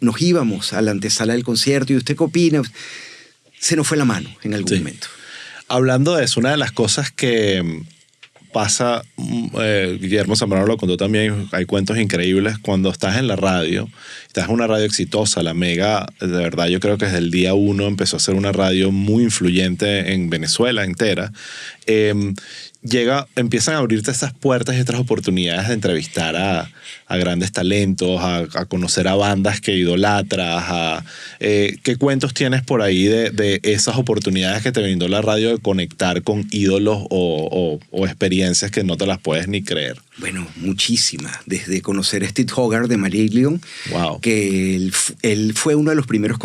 nos íbamos a la antesala del concierto y ¿usted qué opina? Se nos fue la mano en algún momento. Hablando de eso, una de las cosas que pasa, Guillermo Zambrano lo contó también, hay cuentos increíbles, cuando estás en la radio, estás en una radio exitosa, la Mega, de verdad yo creo que desde el día 1 empezó a ser una radio muy influyente en Venezuela entera. Empiezan a abrirte estas puertas y estas oportunidades de entrevistar a grandes talentos, a conocer a bandas que idolatras. ¿Qué cuentos tienes por ahí de esas oportunidades que te brindó la radio de conectar con ídolos o experiencias que no te las puedes ni creer? Bueno, muchísimas. Desde conocer a Steve Hogarth de Marillion, que él fue una de las primeras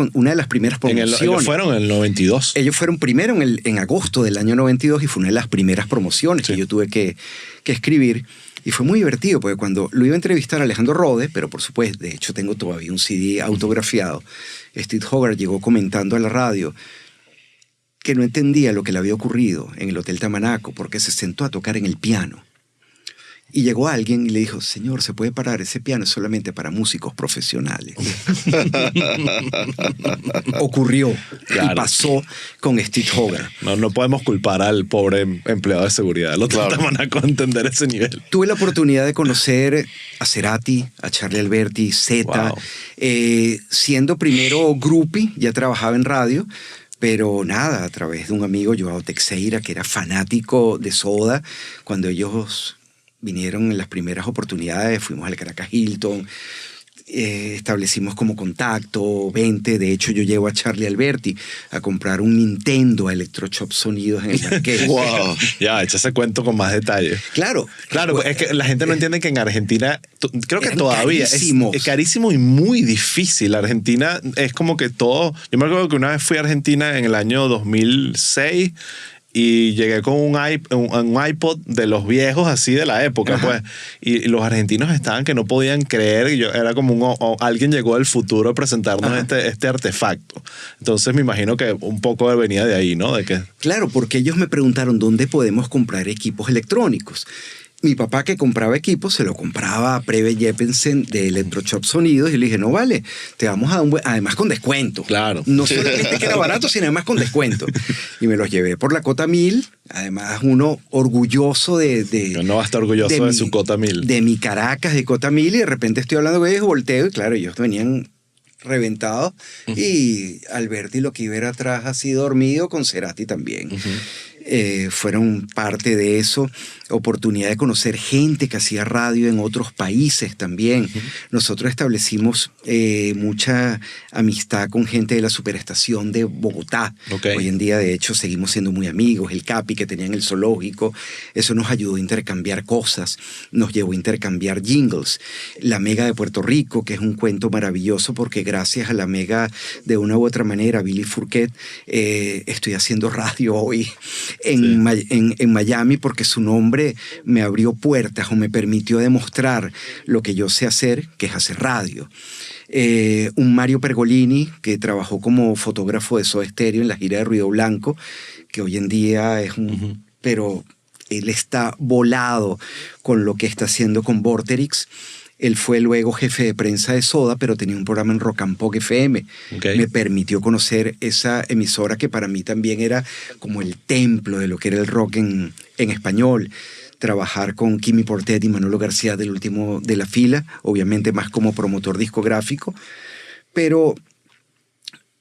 promociones. Ellos fueron en el 92. Ellos fueron primero en agosto del año 92 y fue una de las primeras promociones que yo tuve que escribir. Y fue muy divertido porque cuando lo iba a entrevistar a Alejandro Rode, pero por supuesto, de hecho tengo todavía un CD autografiado, Steve Hogarth llegó comentando a la radio que no entendía lo que le había ocurrido en el Hotel Tamanaco porque se sentó a tocar en el piano. Y llegó alguien y le dijo, señor, ¿se puede parar? Ese piano es solamente para músicos profesionales. Ocurrió y pasó con Steve Hogarth. No podemos culpar al pobre empleado de seguridad del Hotel Tamanaco a entender ese nivel. Tuve la oportunidad de conocer a Cerati, a Charlie Alberti, Zeta, siendo primero groupie, ya trabajaba en radio, pero nada, a través de un amigo, Joao Teixeira, que era fanático de Soda, cuando ellos vinieron en las primeras oportunidades, fuimos al Caracas Hilton, establecimos como contacto, 20, de hecho yo llevo a Charlie Alberti a comprar un Nintendo a Electroshop Sonidos en el Marqués. ¡Wow! Ya, echa ese cuento con más detalle. Claro. Es que la gente no entiende que en Argentina, creo que todavía es carísimo y muy difícil. Argentina es como que todo... Yo me acuerdo que una vez fui a Argentina en el año 2006 y llegué con un iPod de los viejos así de la época, pues. Y los argentinos estaban que no podían creer. Era como alguien llegó del futuro a presentarnos este artefacto. Entonces me imagino que un poco venía de ahí, ¿no? Claro, porque ellos me preguntaron dónde podemos comprar equipos electrónicos. Mi papá, que compraba equipos, se lo compraba a Preve Jeppesen de Electroshop Sonidos y le dije, no vale, te vamos a dar además con descuento. Claro. No solamente que era barato, sino además con descuento. Y me los llevé por la Cota 1000, además uno orgulloso no va a estar orgulloso de su Cota 1000. De mi Caracas de Cota 1000 y de repente estoy hablando con ellos, volteo y claro, ellos venían reventados y Alberti lo que iba era atrás así dormido, con Cerati también. Fueron parte de eso, oportunidad de conocer gente que hacía radio en otros países también. Nosotros establecimos mucha amistad con gente de la Superestación de Bogotá. Hoy en día, de hecho, seguimos siendo muy amigos. El Capi, que tenía en el zoológico, eso nos ayudó a intercambiar cosas, nos llevó a intercambiar jingles. La Mega de Puerto Rico, que es un cuento maravilloso porque gracias a la Mega, de una u otra manera, Billy Fourquet, estoy haciendo radio hoy en Miami porque su nombre me abrió puertas o me permitió demostrar lo que yo sé hacer, que es hacer radio. Un Mario Pergolini, que trabajó como fotógrafo de Soda Stereo en la gira de Ruido Blanco, que hoy en día es un... pero él está volado con lo que está haciendo con Vorterix. Él fue luego jefe de prensa de Soda, pero tenía un programa en Rock and Pop FM. Me permitió conocer esa emisora que para mí también era como el templo de lo que era el rock en español. Trabajar con Kimi Portet y Manolo García del último de la fila, obviamente más como promotor discográfico, pero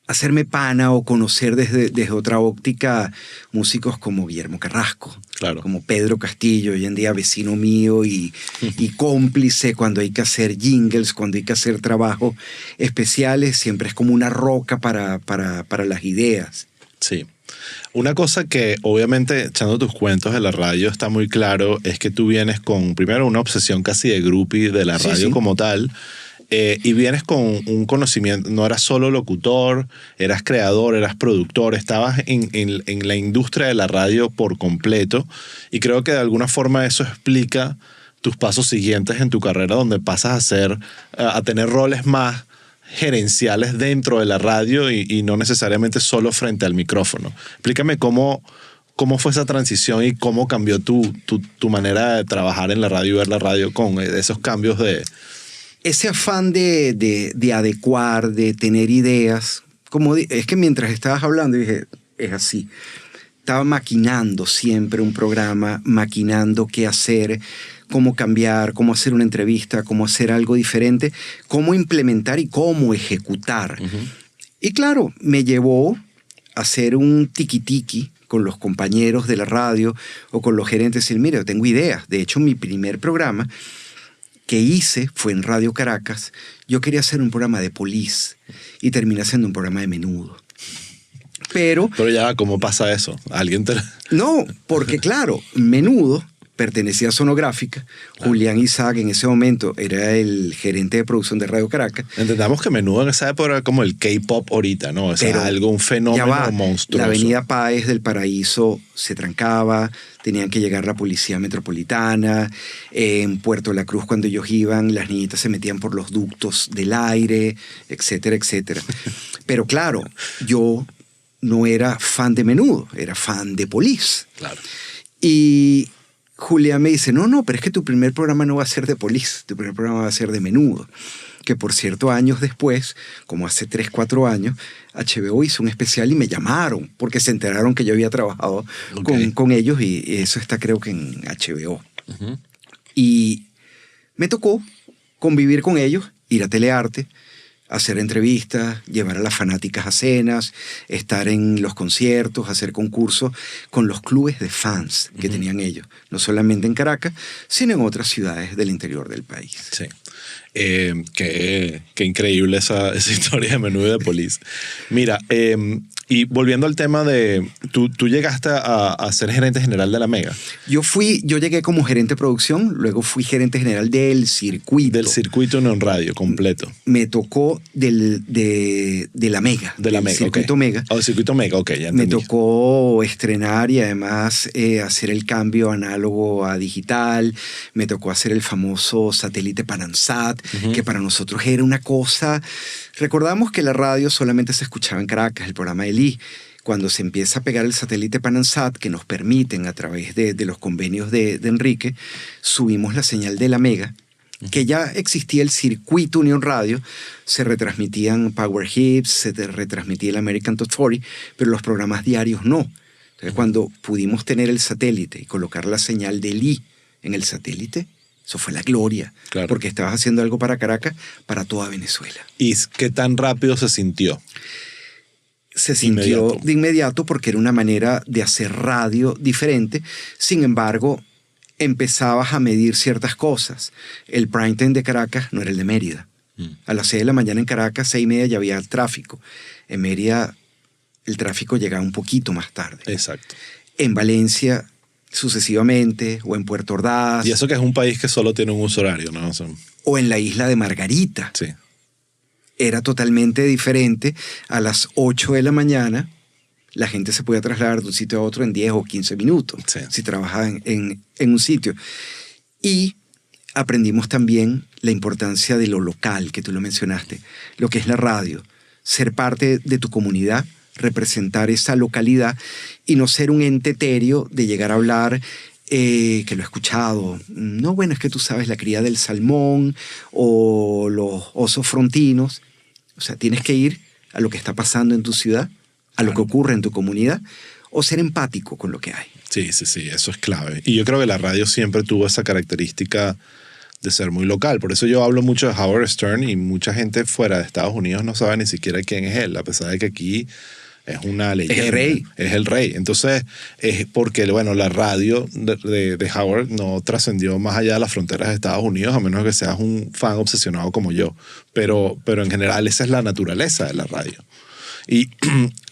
hacerme pana o conocer desde otra óptica músicos como Guillermo Carrasco, como Pedro Castillo, hoy en día vecino mío y cómplice cuando hay que hacer jingles, cuando hay que hacer trabajos especiales, siempre es como una roca para las ideas. Sí. Una cosa que obviamente echando tus cuentos de la radio está muy claro es que tú vienes con primero una obsesión casi de groupie de la radio como tal. Y vienes con un conocimiento, no eras solo locutor, eras creador, eras productor, estabas en la industria de la radio por completo y creo que de alguna forma eso explica tus pasos siguientes en tu carrera donde pasas a tener roles más gerenciales dentro de la radio y no necesariamente solo frente al micrófono. Explícame cómo fue esa transición y cómo cambió tu manera de trabajar en la radio y ver la radio con esos cambios de... Ese afán de adecuar, de tener ideas. Es que mientras estabas hablando dije, es así. Estaba maquinando siempre un programa, maquinando qué hacer, cómo cambiar, cómo hacer una entrevista, cómo hacer algo diferente, cómo implementar y cómo ejecutar. Uh-huh. Y claro, me llevó a hacer un tiki-tiki con los compañeros de la radio o con los gerentes y decir, mira, yo tengo ideas. De hecho, mi primer programa que hice fue en Radio Caracas. Yo quería hacer un programa de Police y terminé haciendo un programa de Menudo. Pero ya, ¿cómo pasa eso? ¿Alguien te...? No, porque claro, Menudo pertenecía a Sonográfica. Julián Isaac en ese momento era el gerente de producción de Radio Caracas. Entendamos que Menudo en esa época era como el K-pop ahorita, ¿no? O sea, un fenómeno monstruoso. La avenida Páez del Paraíso se trancaba, tenían que llegar la policía metropolitana. En Puerto La Cruz, cuando ellos iban, las niñitas se metían por los ductos del aire, etcétera, etcétera. Pero claro, yo no era fan de Menudo, era fan de Police. Claro. Y Julián me dice, no, pero es que tu primer programa no va a ser de Police, tu primer programa va a ser de Menudo. Que por cierto, años después, como hace 3, 4 años, HBO hizo un especial y me llamaron porque se enteraron que yo había trabajado con ellos y eso está creo que en HBO. Uh-huh. Y me tocó convivir con ellos, ir a Telearte, hacer entrevistas, llevar a las fanáticas a cenas, estar en los conciertos, hacer concursos con los clubes de fans que tenían ellos, no solamente en Caracas, sino en otras ciudades del interior del país. Sí. Qué increíble esa historia de Menudo de Police. Mira, y volviendo al tema de... ¿Tú llegaste a ser gerente general de la Mega? Yo llegué como gerente de producción, luego fui gerente general del circuito. Del circuito no en radio, completo. Me tocó de la Mega. De la Mega, circuito okay. Mega. El circuito Mega, ok, ya entendí. Me tocó estrenar y además hacer el cambio análogo a digital. Me tocó hacer el famoso satélite Panansat, uh-huh. que para nosotros era una cosa... Recordamos que la radio solamente se escuchaba en Caracas, el programa de Lee. Cuando se empieza a pegar el satélite Panansat, que nos permiten a través de los convenios de Enrique, subimos la señal de la Mega, que ya existía el circuito Unión Radio, se retransmitían Power Hits, se retransmitía el American Top 40, pero los programas diarios no. Entonces, cuando pudimos tener el satélite y colocar la señal de Lee en el satélite, eso fue la gloria, claro. Porque estabas haciendo algo para Caracas, para toda Venezuela. ¿Y qué tan rápido se sintió? Se sintió de inmediato porque era una manera de hacer radio diferente. Sin embargo, empezabas a medir ciertas cosas. El prime time de Caracas no era el de Mérida. A las 6 de la mañana en Caracas, 6:30 ya había tráfico. En Mérida el tráfico llegaba un poquito más tarde. Exacto. En Valencia sucesivamente, o en Puerto Ordaz. Y eso que es un país que solo tiene un uso horario, ¿no? O en la isla de Margarita. Sí. Era totalmente diferente. A las 8 de la mañana, la gente se podía trasladar de un sitio a otro en 10 o 15 minutos, sí. Si trabajaba en un sitio. Y aprendimos también la importancia de lo local, que tú lo mencionaste, lo que es la radio, ser parte de tu comunidad, representar esa localidad y no ser un ente etéreo de llegar a hablar, que lo he escuchado, no, bueno, es que tú sabes la cría del salmón o los osos frontinos. O sea, tienes que ir a lo que está pasando en tu ciudad, a lo que ocurre en tu comunidad, o ser empático con lo que hay. Sí, eso es clave. Y yo creo que la radio siempre tuvo esa característica de ser muy local. Por eso yo hablo mucho de Howard Stern y mucha gente fuera de Estados Unidos no sabe ni siquiera quién es él, a pesar de que aquí es una leyenda. Es el rey. Es el rey. Entonces, es porque, bueno, la radio de Howard no trascendió más allá de las fronteras de Estados Unidos, a menos que seas un fan obsesionado como yo. Pero en general esa es la naturaleza de la radio. Y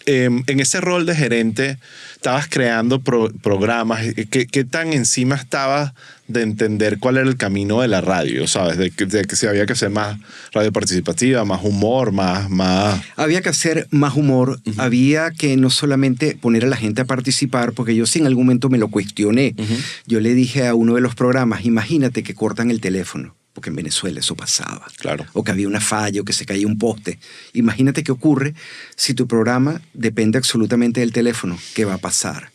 en ese rol de gerente, estabas creando programas. ¿Qué tan encima estabas de entender cuál era el camino de la radio? ¿Sabes? De que si había que hacer más radio participativa, más humor, más... Había que hacer más humor. Había que no solamente poner a la gente a participar, porque yo sí en algún momento me lo cuestioné. Yo le dije a uno de los programas, imagínate que cortan el teléfono. Porque en Venezuela eso pasaba. Claro. O que había una falla, o que se caía un poste. Imagínate qué ocurre si tu programa depende absolutamente del teléfono. ¿Qué va a pasar?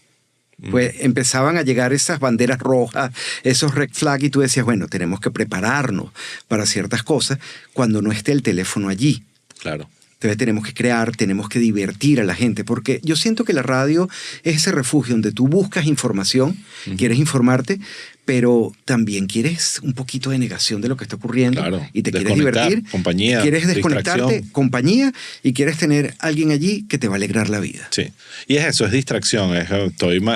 Pues empezaban a llegar esas banderas rojas, esos red flag, y tú decías, bueno, tenemos que prepararnos para ciertas cosas cuando no esté el teléfono allí. Claro. Entonces tenemos que crear, tenemos que divertir a la gente, porque yo siento que la radio es ese refugio donde tú buscas información, quieres informarte, pero también quieres un poquito de negación de lo que está ocurriendo. Claro, y te quieres divertir, compañía, quieres desconectarte, distracción. Compañía, y quieres tener alguien allí que te va a alegrar la vida. Sí, y es eso, es distracción.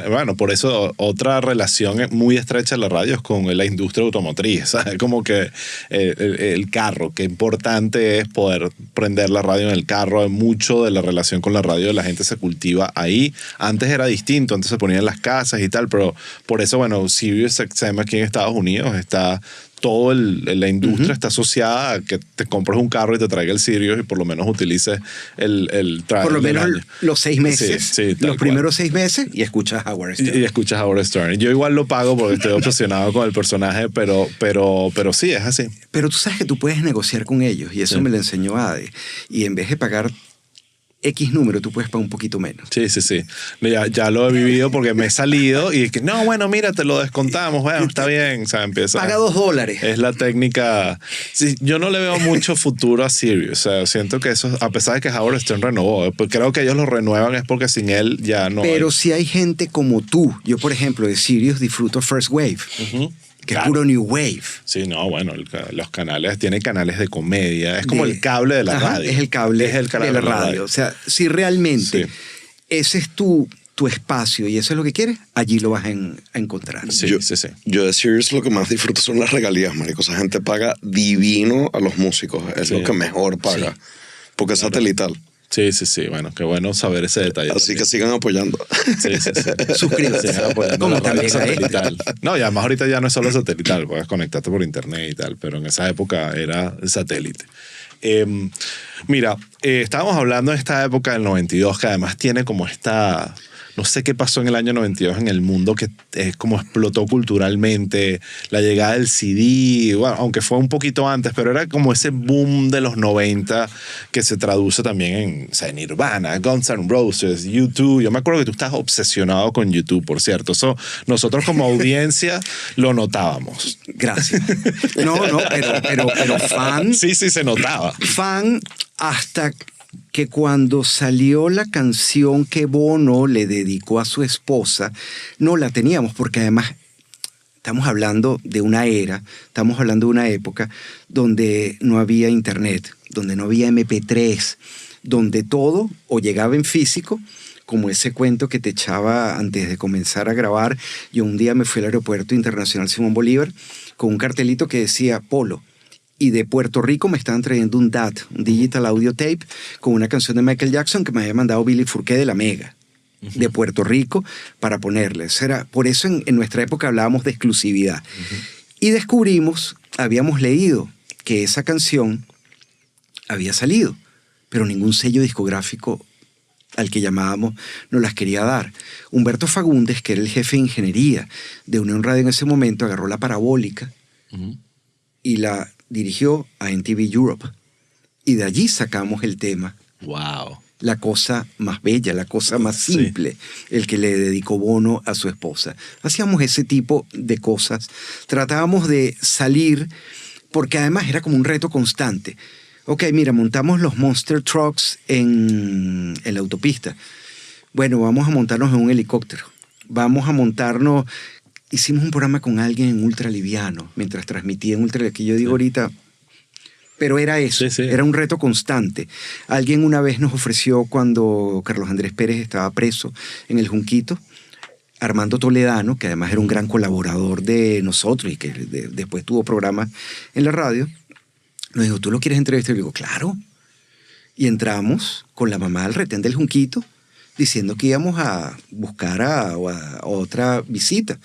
Bueno, por eso otra relación muy estrecha de la radio es con la industria automotriz, ¿sabes? Como que el carro, qué importante es poder prender la radio en el carro. Mucho de la relación con la radio de la gente se cultiva ahí. Antes era distinto, antes se ponía en las casas y tal, pero por eso, bueno, Sirius XM aquí en Estados Unidos está... Toda la industria está asociada a que te compres un carro y te traiga el Sirius y por lo menos utilices el por lo menos los 6 meses, sí, los primeros 6 meses, y escuchas Howard Stern. Y escuchas Howard Stern. Yo igual lo pago porque estoy obsesionado con el personaje, pero sí, es así. Pero tú sabes que tú puedes negociar con ellos, y eso me lo enseñó Ade. Y en vez de pagar X número, tú puedes pagar un poquito menos. Sí. Ya lo he vivido porque me he salido y es que, no, bueno, mira, te lo descontamos, bueno, está bien. O sea, empieza... Paga $2. Es la técnica... Sí, yo no le veo mucho futuro a Sirius. O sea, siento que eso, a pesar de que Howard Stern renovó, creo que ellos lo renuevan es porque sin él ya no... Pero si hay gente como tú, yo por ejemplo de Sirius disfruto First Wave. Que es puro New Wave. Sí, no, bueno, los canales, tiene canales de comedia, es como el cable de la radio. Es el cable de la radio. O sea, si realmente ese es tu espacio y eso es lo que quieres, allí lo vas a encontrar. Sí. Yo de Sirius lo que más disfruto son las regalías, marico. Esa gente paga divino a los músicos. Es lo que mejor paga. Porque es satelital. Sí. Bueno, qué bueno saber ese detalle. Así también. Que sigan apoyando. Sí. Suscríbete. Como también satelital. No, y además ahorita ya no es solo satelital, puedes conectarte por internet y tal, pero en esa época era satélite. Mira, estábamos hablando de esta época del 92, que además tiene como esta... No sé qué pasó en el año 92 en el mundo, que como explotó culturalmente, la llegada del CD, bueno, aunque fue un poquito antes, pero era como ese boom de los 90 que se traduce también en, o sea, Nirvana, Guns N' Roses, YouTube. Yo me acuerdo que tú estás obsesionado con YouTube, por cierto. Eso nosotros como audiencia lo notábamos. Gracias. No, pero fan. Sí, se notaba. Fan hasta que cuando salió la canción que Bono le dedicó a su esposa, no la teníamos, porque además estamos hablando de una era, estamos hablando de una época donde no había internet, donde no había MP3, donde todo o llegaba en físico, como ese cuento que te echaba antes de comenzar a grabar. Yo un día me fui al Aeropuerto Internacional Simón Bolívar con un cartelito que decía Polo. Y de Puerto Rico me estaban trayendo un DAT, un Digital Audio Tape, con una canción de Michael Jackson que me había mandado Billy Fourquet de la Mega, de Puerto Rico, para ponerle. Por eso en nuestra época hablábamos de exclusividad. Y descubrimos, habíamos leído que esa canción había salido, pero ningún sello discográfico al que llamábamos nos las quería dar. Humberto Fagundes, que era el jefe de ingeniería de Unión Radio en ese momento, agarró la parabólica y la dirigió a MTV Europe. Y de allí sacamos el tema. Wow. La cosa más bella, la cosa más simple, el que le dedicó Bono a su esposa. Hacíamos ese tipo de cosas. Tratábamos de salir, porque además era como un reto constante. Ok, mira, montamos los Monster Trucks en la autopista. Bueno, vamos a montarnos en un helicóptero. Vamos a montarnos... Hicimos un programa con alguien en ultraliviano, mientras transmitía en ultra, que yo digo ahorita, pero era eso, era un reto constante. Alguien una vez nos ofreció, cuando Carlos Andrés Pérez estaba preso en el Junquito, Armando Toledano, que además era un gran colaborador de nosotros y que después tuvo programas en la radio, nos dijo, ¿tú lo quieres entrevistar? Y yo digo, claro. Y entramos con la mamá al retén del Junquito diciendo que íbamos a buscar a otra visita.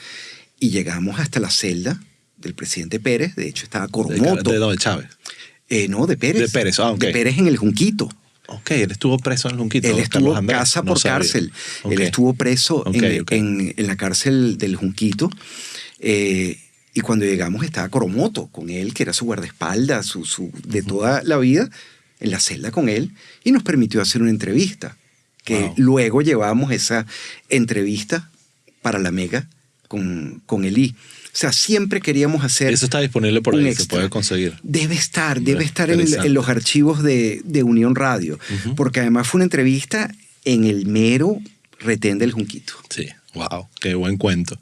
Y llegamos hasta la celda del presidente Pérez. De hecho, estaba Coromoto. ¿De dónde, Chávez? No, de Pérez. De Pérez, ok. De Pérez en el Junquito. Ok, él estuvo preso en el Junquito. Él estuvo Carlos Andrés, casa no por sabía. cárcel. Ok. Él estuvo preso Ok. en la cárcel del Junquito. Y cuando llegamos estaba Coromoto con él, que era su guardaespaldas, de toda la vida, en la celda con él, y nos permitió hacer una entrevista. Que Wow. luego llevamos esa entrevista para la Mega con Elí. O sea, siempre queríamos hacer... Eso está disponible por un ahí, se extra. puede conseguir. Debe estar Interesante. en los archivos de Unión Radio, porque además fue una entrevista en el mero retén del Junquito. Sí, wow, qué buen cuento.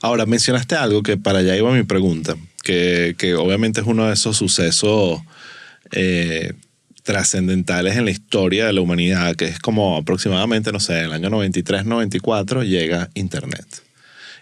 Ahora, mencionaste algo que para allá iba mi pregunta, que obviamente es uno de esos sucesos trascendentales en la historia de la humanidad, que es como aproximadamente, no sé, en el año 93-94 llega Internet.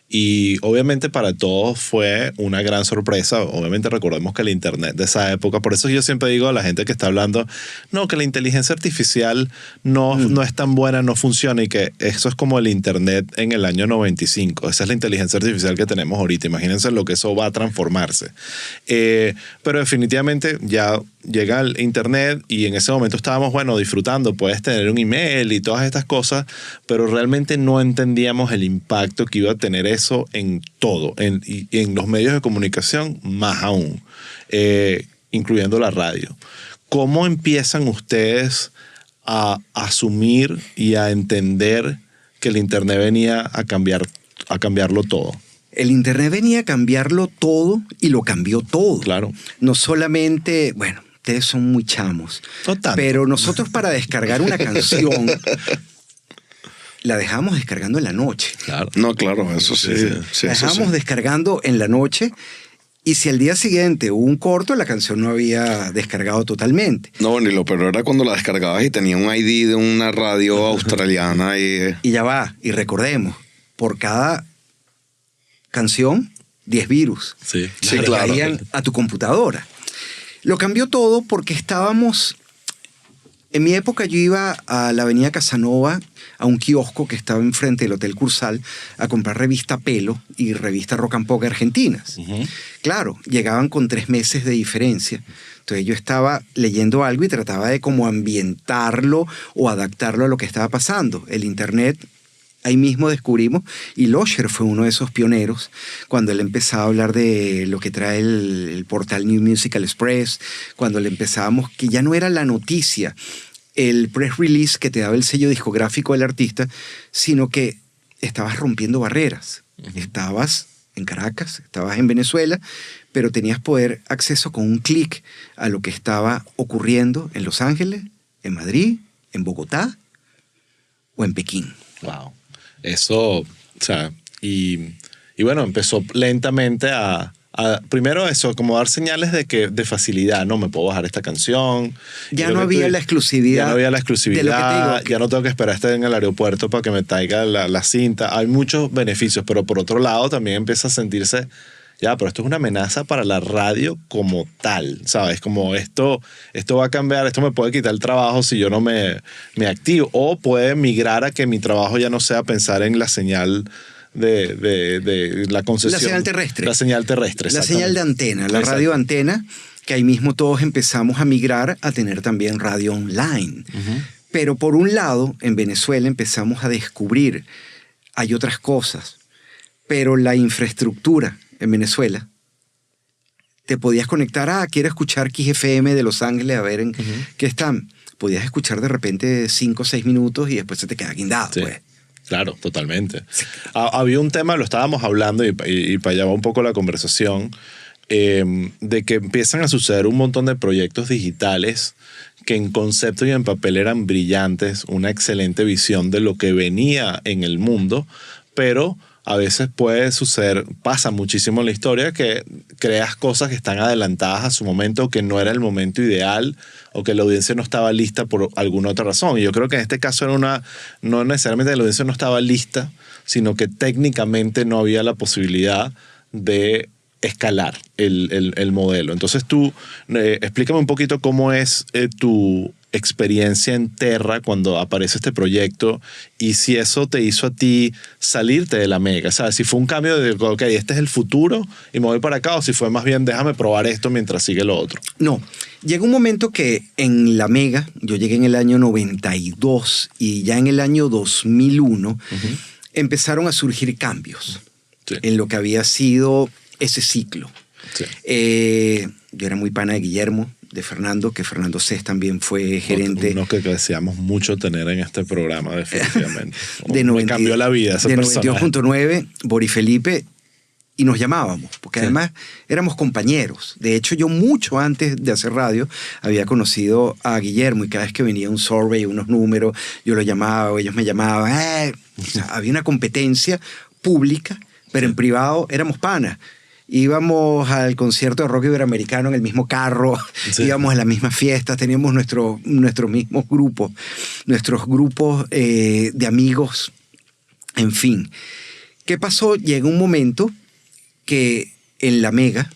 Y obviamente para todos fue una gran sorpresa. Obviamente recordemos que el Internet de esa época, por eso yo siempre digo a la gente que está hablando, no, que la inteligencia artificial no es tan buena, no funciona, y que eso es como el Internet en el año 95. Esa es la inteligencia artificial que tenemos ahorita. Imagínense lo que eso va a transformarse. Pero definitivamente ya llega el Internet y en ese momento estábamos, bueno, disfrutando. Puedes tener un email y todas estas cosas, pero realmente no entendíamos el impacto que iba a tener eso en todo, y en los medios de comunicación más aún, incluyendo la radio. ¿Cómo empiezan ustedes a asumir y a entender que el Internet venía a cambiarlo todo? El Internet venía a cambiarlo todo y lo cambió todo. Claro. No solamente, bueno, ustedes son muy chamos, No tanto. pero nosotros para descargar una canción la dejamos descargando en la noche. Claro. No, claro, eso sí. Sí, La eso dejamos sí. descargando en la noche y si al día siguiente hubo un corto, la canción no había descargado totalmente. No, bueno, y lo peor era cuando la descargabas y tenía un ID de una radio australiana y... Y ya va, y recordemos, por cada canción, 10 virus. Sí, Sí, que claro. caían a tu computadora. Lo cambió todo porque estábamos... En mi época yo iba a la avenida Casanova, a un kiosco que estaba enfrente del Hotel Cursal, a comprar revista Pelo y revista Rock and Pop argentinas. Claro, llegaban con 3 meses de diferencia. Entonces yo estaba leyendo algo y trataba de como ambientarlo o adaptarlo a lo que estaba pasando. El Internet, ahí mismo descubrimos, y Losher fue uno de esos pioneros cuando él empezaba a hablar de lo que trae el portal New Musical Express, cuando le empezábamos, que ya no era la noticia, el press release que te daba el sello discográfico del artista, sino que estabas rompiendo barreras. Estabas en Caracas, estabas en Venezuela, pero tenías poder acceso con un clic a lo que estaba ocurriendo en Los Ángeles, en Madrid, en Bogotá o en Pekín. Wow. Eso, o sea, y bueno, empezó lentamente primero eso, como dar señales de facilidad, no me puedo bajar esta canción. Ya no había la exclusividad. Ya no había la de lo que te exclusividad, digo. ya no tengo que esperar estar en el aeropuerto para que me traiga la cinta. Hay muchos beneficios, pero por otro lado también empieza a sentirse, ya, pero esto es una amenaza para la radio como tal, ¿sabes? Como esto va a cambiar, esto me puede quitar el trabajo si yo no me activo, o puede migrar a que mi trabajo ya no sea pensar en la señal de la concesión. La señal terrestre. La señal terrestre, La señal de antena, la Exacto. radio antena, que ahí mismo todos empezamos a migrar a tener también radio online. Pero por un lado, en Venezuela empezamos a descubrir, hay otras cosas, pero la infraestructura en Venezuela, te podías conectar, quiero escuchar XFM de Los Ángeles, a ver en qué están. Podías escuchar de repente 5 o 6 minutos y después se te queda guindado, Sí. pues. Claro, totalmente. Había un tema, lo estábamos hablando y para allá va un poco la conversación, de que empiezan a suceder un montón de proyectos digitales que en concepto y en papel eran brillantes, una excelente visión de lo que venía en el mundo, pero a veces puede suceder, pasa muchísimo en la historia, que creas cosas que están adelantadas a su momento, que no era el momento ideal o que la audiencia no estaba lista por alguna otra razón. Y yo creo que en este caso no necesariamente la audiencia no estaba lista, sino que técnicamente no había la posibilidad de escalar el modelo. Entonces tú, explícame un poquito cómo es tu experiencia en Terra cuando aparece este proyecto y si eso te hizo a ti salirte de la Mega. ¿Sabes? Si fue un cambio de, ok, este es el futuro y me voy para acá, o si fue más bien déjame probar esto mientras sigue lo otro. No, llegó un momento que en la Mega, yo llegué en el año 92 y ya en el año 2001 empezaron a surgir cambios en lo que había sido ese ciclo. Sí. Yo era muy pana de Guillermo, de Fernando, que Fernando Cés también fue gerente. Uno que deseamos mucho tener en este programa, definitivamente. Me cambió la vida ese personaje. De 92.9, Bori Felipe, y nos llamábamos, porque además éramos compañeros. De hecho, yo mucho antes de hacer radio había conocido a Guillermo y cada vez que venía un survey, unos números, yo lo llamaba o ellos me llamaban. O sea, había una competencia pública, pero en privado éramos panas. Íbamos al concierto de rock iberoamericano en el mismo carro, íbamos a las mismas fiestas, teníamos nuestros mismos grupos, nuestros grupos de amigos, en fin. ¿Qué pasó? Llegó un momento que en la Mega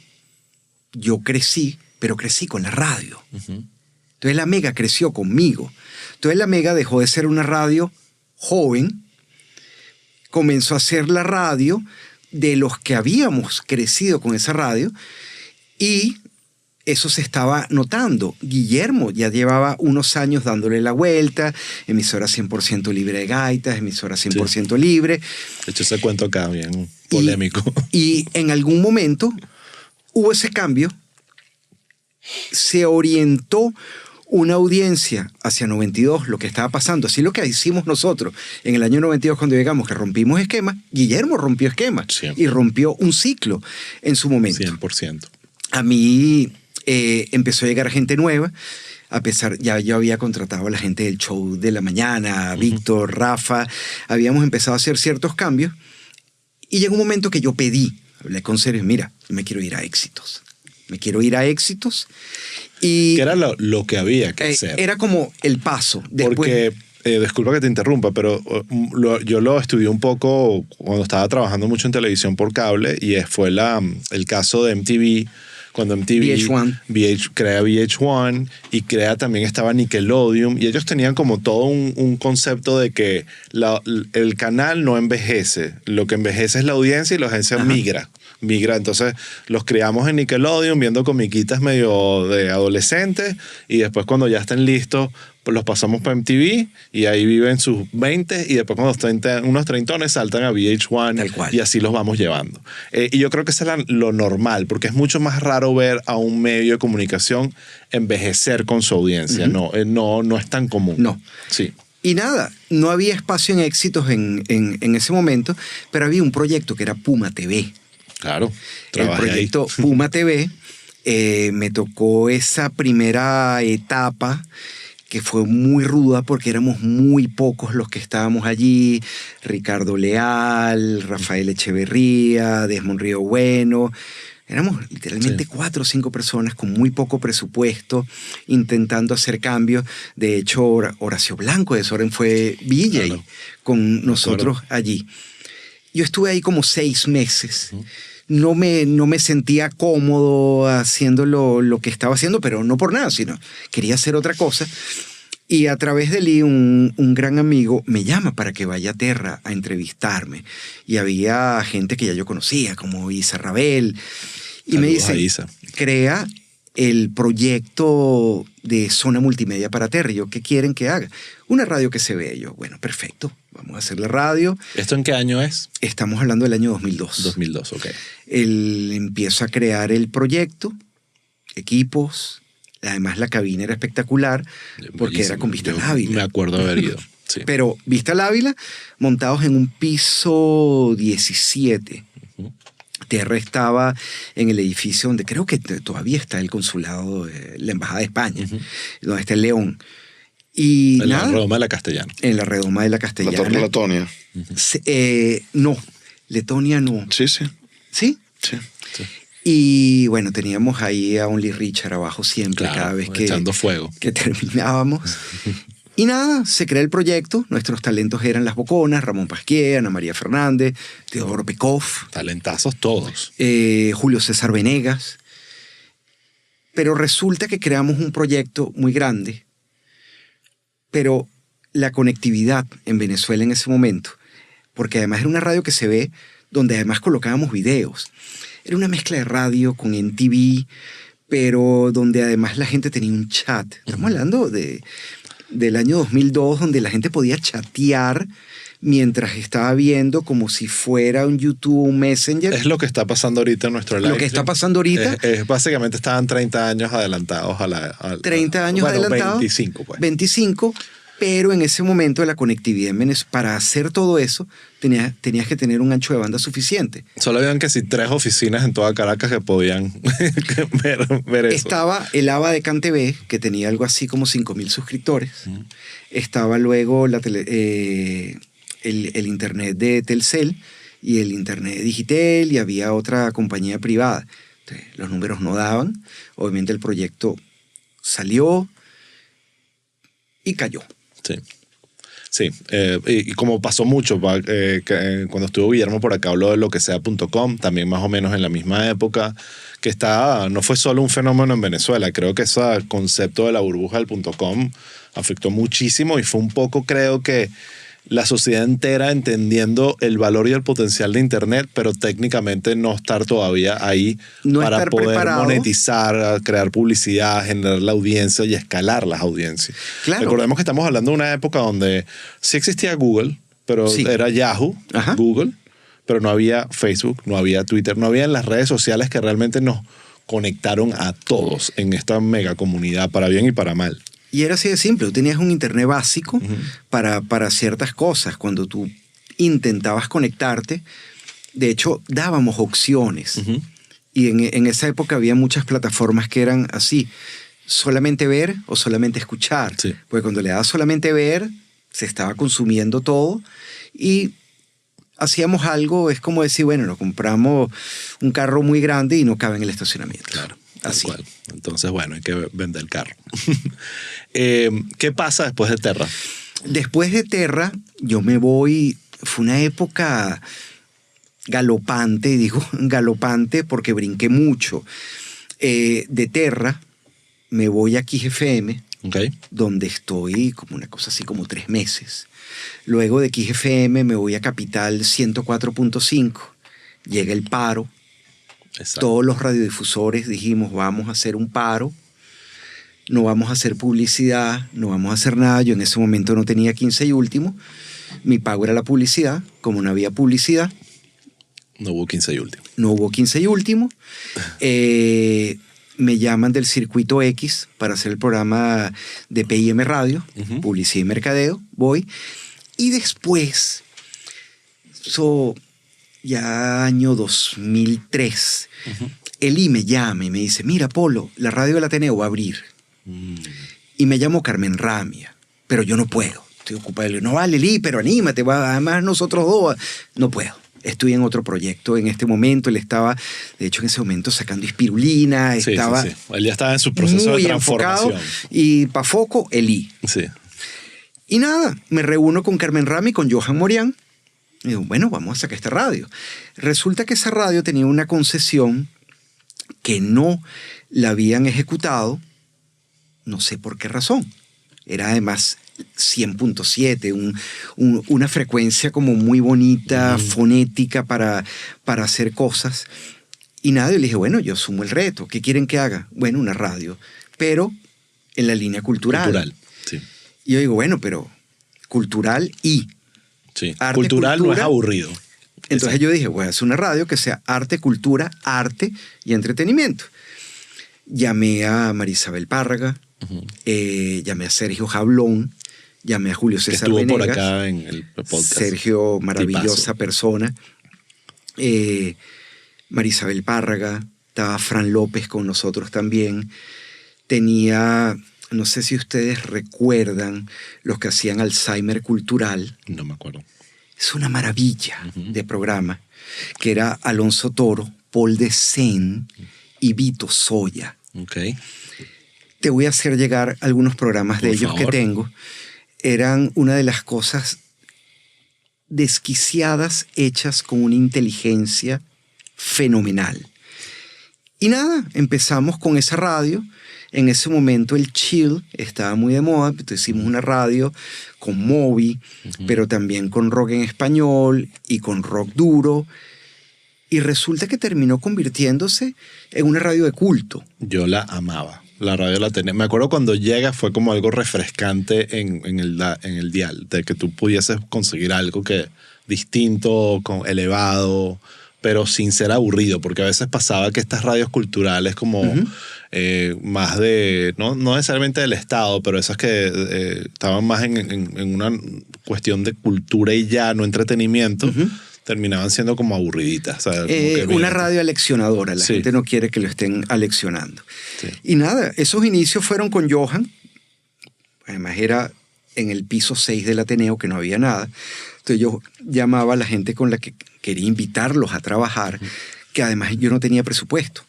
yo crecí, pero crecí con la radio. Entonces la Mega creció conmigo. Entonces la Mega dejó de ser una radio joven, comenzó a ser la radio de los que habíamos crecido con esa radio y eso se estaba notando. Guillermo ya llevaba unos años dándole la vuelta, emisora 100% libre de gaitas, emisora 100% libre. De hecho, ese cuento acá bien polémico. Y en algún momento hubo ese cambio, se orientó una audiencia hacia 92, lo que estaba pasando, así lo que hicimos nosotros en el año 92 cuando llegamos, que rompimos esquemas. Guillermo rompió esquemas y rompió un ciclo en su momento. 100%. A mí empezó a llegar gente nueva, a pesar, ya yo había contratado a la gente del show de la mañana, a Víctor, Rafa, habíamos empezado a hacer ciertos cambios y llegó un momento que yo pedí, hablé con Sergio, mira, me quiero ir a Éxitos. Me quiero ir a Éxitos. Y que era lo que había que hacer. Era como el paso. Después, porque, disculpa que te interrumpa, pero yo lo estudié un poco cuando estaba trabajando mucho en televisión por cable y fue el caso de MTV. Cuando MTV crea VH1 y también estaba Nickelodeon y ellos tenían como todo un concepto de que el canal no envejece, lo que envejece es la audiencia y la audiencia migra. Entonces los criamos en Nickelodeon viendo comiquitas medio de adolescentes y después cuando ya estén listos pues los pasamos para MTV y ahí viven sus 20 y después cuando unos treintones saltan a VH1 y así los vamos llevando. Y yo creo que eso es lo normal porque es mucho más raro ver a un medio de comunicación envejecer con su audiencia. No es tan común. No. Sí. Y nada, no había espacio en Éxitos en ese momento, pero había un proyecto que era Puma TV. Claro, el proyecto ahí. Puma TV, me tocó esa primera etapa que fue muy ruda porque éramos muy pocos los que estábamos allí. Ricardo Leal, Rafael Echeverría, Desmond Río Bueno. Éramos literalmente 4 o 5 personas con muy poco presupuesto, intentando hacer cambios. De hecho, Horacio Blanco de Soren fue DJ con nosotros allí. Yo estuve ahí como 6 meses. No me sentía cómodo haciendo lo que estaba haciendo, pero no por nada, sino quería hacer otra cosa. Y a través de Lee, un gran amigo me llama para que vaya a Terra a entrevistarme. Y había gente que ya yo conocía, como Isa Rabel. Y me dice, crea el proyecto de Zona Multimedia para Terra. Y yo, ¿qué quieren que haga? Una radio que se vea. Yo, bueno, perfecto. Vamos a hacer la radio. ¿Esto en qué año es? Estamos hablando del año 2002. 2002, ok. Él empieza a crear el proyecto, equipos. Además, la cabina era espectacular porque Bellísimo. era con Vista al Ávila. Me acuerdo de haber ido. Sí. Pero Vista al Ávila, montados en un piso 17. Terra estaba en el edificio donde creo que todavía está el consulado, la Embajada de España, donde está el León. Y en la redoma de la Castellana. En la redoma de la Castellana. La Torre Letonia. No, Letonia no. Sí. ¿Sí? Sí. Y bueno, teníamos ahí a Only Richard abajo siempre, cada vez echando fuego. que terminábamos. Y nada, se crea el proyecto. Nuestros talentos eran Las Boconas, Ramón Pasquier, Ana María Fernández, Teodoro Pekov, Talentazos todos. Julio César Venegas. Pero resulta que creamos un proyecto muy grande, pero la conectividad en Venezuela en ese momento, porque además era una radio que se ve, donde además colocábamos videos. Era una mezcla de radio con MTV, pero donde además la gente tenía un chat. Estamos hablando del año 2002, donde la gente podía chatear mientras estaba viendo como si fuera un YouTube, un Messenger. Es lo que está pasando ahorita en nuestro live. Lo que está pasando ahorita. Básicamente estaban 30 años adelantados a la... 30 años adelantados. 25, pues. 25, pero en ese momento de la conectividad en Venezuela, para hacer todo eso, tenías que tener un ancho de banda suficiente. Solo habían que sí 3 oficinas en toda Caracas que podían ver eso. Estaba el ABA de CanTV, que tenía algo así como 5,000 suscriptores. Estaba luego el internet de Telcel y el internet de Digitel, y había otra compañía privada. Entonces, los números no daban. Obviamente el proyecto salió y cayó. Sí. Sí, y como pasó mucho, cuando estuvo Guillermo por acá habló de LoQueSea.com, también más o menos en la misma época, que no fue solo un fenómeno en Venezuela, creo que ese concepto de la burbuja del .com afectó muchísimo y fue un poco, creo que, la sociedad entera entendiendo el valor y el potencial de Internet, pero técnicamente no estar todavía ahí para poder preparado. Monetizar, crear publicidad, generar la audiencia y escalar las audiencias. Claro. Recordemos que estamos hablando de una época donde sí existía Google, pero era Yahoo, Google, pero no había Facebook, no había Twitter, no había las redes sociales que realmente nos conectaron a todos en esta mega comunidad, para bien y para mal. Y era así de simple. Tú tenías un internet básico para ciertas cosas. Cuando tú intentabas conectarte, de hecho, dábamos opciones. Y en esa época había muchas plataformas que eran así. Solamente ver o solamente escuchar. Sí. Porque cuando le dabas solamente ver, se estaba consumiendo todo. Y hacíamos algo, es como decir, bueno, nos compramos un carro muy grande y no cabe en el estacionamiento. Claro. Así. Cual. Entonces, bueno, hay que vender el carro. ¿Qué pasa después de Terra? Después de Terra, yo me voy... Fue una época galopante, digo galopante porque brinqué mucho. De Terra me voy a XFM, donde estoy como una cosa así como 3 meses. Luego de XFM me voy a Capital 104.5. Llega el paro. Exacto. Todos los radiodifusores dijimos, vamos a hacer un paro, no vamos a hacer publicidad, no vamos a hacer nada. Yo en ese momento no tenía 15 y último. Mi pago era la publicidad. Como no había publicidad, no hubo 15 y último. No hubo 15 y último. Me llaman del Circuito X para hacer el programa de PIM Radio, Publicidad y Mercadeo. Voy. Y después, ya año 2003, Eli me llama y me dice, mira, Polo, la radio del Ateneo va a abrir. Y me llamo Carmen Ramia, pero yo no puedo. Estoy ocupado. No vale, Eli, pero anímate, además nosotros dos. No puedo. Estoy en otro proyecto en este momento. Él estaba, de hecho, en ese momento sacando Ispirulina. Sí, estaba sí. Él ya estaba en su proceso de transformación. Y pa' foco, Eli. Sí. Y nada, me reúno con Carmen Ramia y con Johan Morián. Y digo, bueno, vamos a sacar esta radio. Resulta que esa radio tenía una concesión que no la habían ejecutado, no sé por qué razón. Era además 100.7, una frecuencia como muy bonita, fonética para hacer cosas. Y nada, yo le dije, bueno, yo asumo el reto. ¿Qué quieren que haga? Bueno, una radio, pero en la línea cultural. Cultural, sí. Y yo digo, bueno, pero cultural y... Sí. Arte, cultural cultura. No es aburrido. Entonces Exacto. yo dije, voy a hacer una radio que sea arte, cultura, arte y entretenimiento. Llamé a Marisabel Párraga, llamé a Sergio Jablón, llamé a Julio César Estuvo Venegas. Por acá en el podcast. Sergio, maravillosa Tipazo. persona. Marisabel Párraga, estaba Fran López con nosotros también. Tenía... No sé si ustedes recuerdan los que hacían Alzheimer Cultural. No me acuerdo. Es una maravilla de programa, que era Alonso Toro, Paul de Sen y Vito Soya. Ok. Te voy a hacer llegar algunos programas de Por ellos favor. que tengo. eran una de las cosas desquiciadas hechas con una inteligencia fenomenal. Y nada, empezamos con esa radio. En ese momento el chill estaba muy de moda, entonces hicimos una radio con Moby, pero también con rock en español y con rock duro. Y resulta que terminó convirtiéndose en una radio de culto. Yo la amaba. La radio la tenía. Me acuerdo cuando llega fue como algo refrescante en el dial, de que tú pudieses conseguir algo que distinto, elevado, pero sin ser aburrido, porque a veces pasaba que estas radios culturales como más de, no necesariamente del Estado, pero esas que estaban más en una cuestión de cultura y ya, no entretenimiento, terminaban siendo como aburriditas. O sea, una radio aleccionadora. La gente no quiere que lo estén aleccionando. Sí. Y nada, esos inicios fueron con Johan. Además era en el piso 6 del Ateneo, que no había nada. Entonces yo llamaba a la gente con la que quería invitarlos a trabajar, que además yo no tenía presupuesto.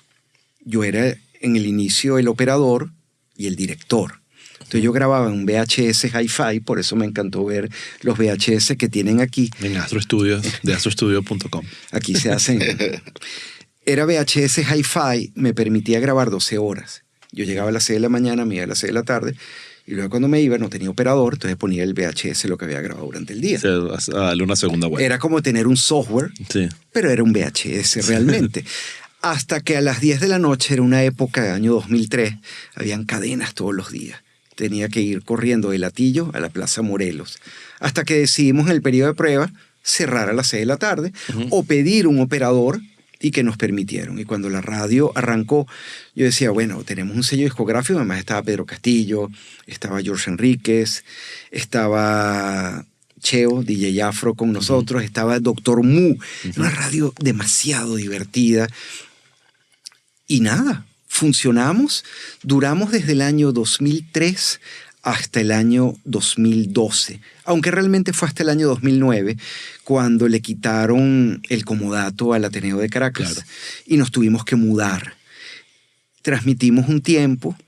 Yo era en el inicio el operador y el director. Entonces yo grababa un VHS Hi-Fi, por eso me encantó ver los VHS que tienen aquí. En Astro Studios, de astrostudio.com. Aquí se hacen. Era VHS Hi-Fi, me permitía grabar 12 horas. Yo llegaba a las 6 de la mañana, me iba a las 6 de la tarde, y luego cuando me iba no tenía operador, entonces ponía el VHS lo que había grabado durante el día. Sí, a darle una segunda vuelta. Era como tener un software, pero era un VHS realmente. Hasta que a las 10 de la noche, era una época del año 2003, habían cadenas todos los días. Tenía que ir corriendo de Latillo a la Plaza Morelos. Hasta que decidimos en el periodo de prueba cerrar a las 6 de la tarde o pedir un operador y que nos permitieron. Y cuando la radio arrancó, yo decía, bueno, tenemos un sello discográfico. Además estaba Pedro Castillo, estaba George Enríquez, estaba Cheo, DJ Afro con nosotros, estaba Doctor Mu. Una radio demasiado divertida. Y nada, funcionamos, duramos desde el año 2003 hasta el año 2012, aunque realmente fue hasta el año 2009 cuando le quitaron el comodato al Ateneo de Caracas y nos tuvimos que mudar. Transmitimos un tiempo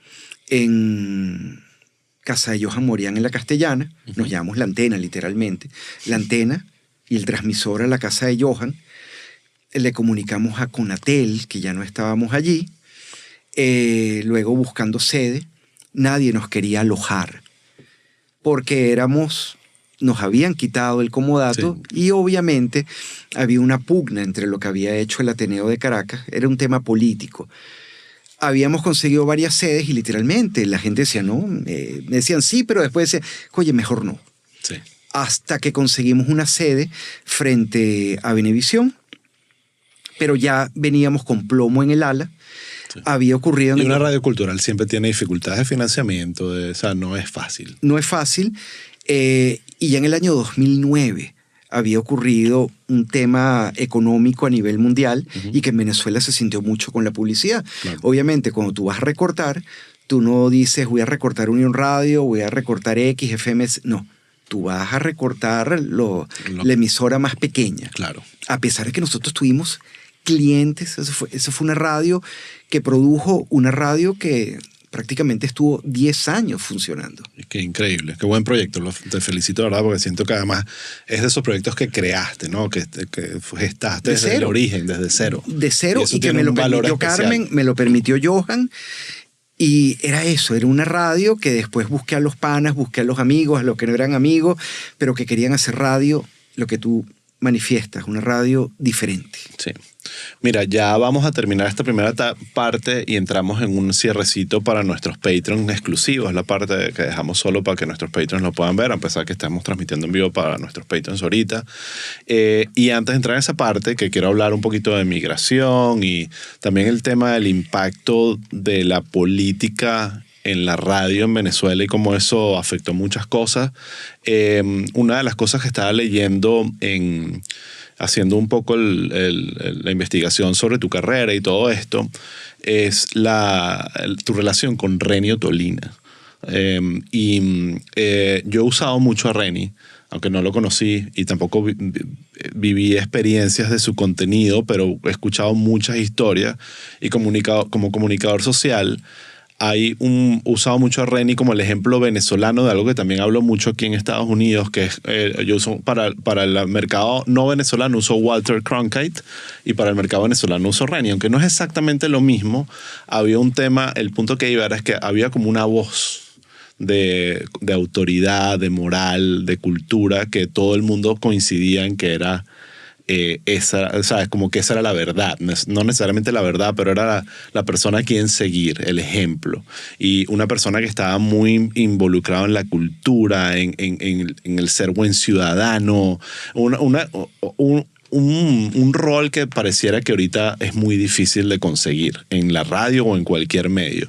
en casa de Johan Morián en La Castellana, nos llamamos La Antena literalmente, La Antena y el transmisor a la casa de Johan. Le comunicamos a Conatel, que ya no estábamos allí. Luego buscando sede, nadie nos quería alojar porque nos habían quitado el comodato y obviamente había una pugna entre lo que había hecho el Ateneo de Caracas. Era un tema político. Habíamos conseguido varias sedes y literalmente la gente decía no, me decían sí, pero después decían, oye, mejor no. Sí. Hasta que conseguimos una sede frente a Venevisión, pero ya veníamos con plomo en el ala. Sí. Había ocurrido... Y una radio cultural siempre tiene dificultades de financiamiento, o sea, no es fácil. No es fácil. Y ya en el año 2009 había ocurrido un tema económico a nivel mundial y que en Venezuela se sintió mucho con la publicidad. Claro. Obviamente, cuando tú vas a recortar, tú no dices voy a recortar Unión Radio, voy a recortar X, FM, no. Tú vas a recortar la emisora más pequeña. Claro. A pesar de que nosotros tuvimos clientes, eso fue una radio que produjo una radio que prácticamente estuvo 10 años funcionando. Qué increíble, qué buen proyecto. Te felicito, ¿verdad? Porque siento que además es de esos proyectos que creaste, ¿no? Que gestaste desde el origen, desde cero. De cero, y que me lo permitió Carmen, me lo permitió Johan. Y era eso, era una radio que después busqué a los panas, busqué a los amigos, a los que no eran amigos, pero que querían hacer radio, lo que tú manifiestas, una radio diferente. Sí. Mira, ya vamos a terminar esta primera parte y entramos en un cierrecito para nuestros Patreons exclusivos. Es la parte que dejamos solo para que nuestros Patreons lo puedan ver, a pesar que estamos transmitiendo en vivo para nuestros Patreons ahorita. Y antes de entrar en esa parte, que quiero hablar un poquito de migración y también el tema del impacto de la política en la radio en Venezuela y cómo eso afectó muchas cosas. Una de las cosas que estaba leyendo haciendo un poco la investigación sobre tu carrera y todo esto, es tu relación con Renny Tolina. Yo he usado mucho a Renny, aunque no lo conocí y tampoco viví experiencias de su contenido, pero he escuchado muchas historias y como comunicador social, usado mucho a Reni como el ejemplo venezolano de algo que también hablo mucho aquí en Estados Unidos, que es, yo uso para el mercado no venezolano uso Walter Cronkite y para el mercado venezolano uso Reni. Aunque no es exactamente lo mismo, había un tema, el punto que iba era que había como una voz de autoridad, de moral, de cultura, que todo el mundo coincidía en que era esa, ¿sabes? Como que esa era la verdad, no necesariamente la verdad, pero era la persona a quien seguir, el ejemplo. Y una persona que estaba muy involucrada en la cultura, en el ser buen ciudadano, un rol que pareciera que ahorita es muy difícil de conseguir en la radio o en cualquier medio.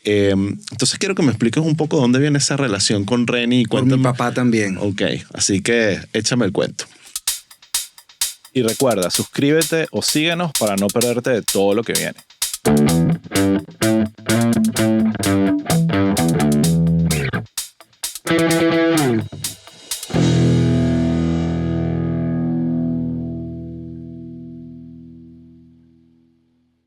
Entonces quiero que me expliques un poco dónde viene esa relación con Reni. Por mi papá también. Ok, así que échame el cuento. Y recuerda, suscríbete o síguenos para no perderte de todo lo que viene.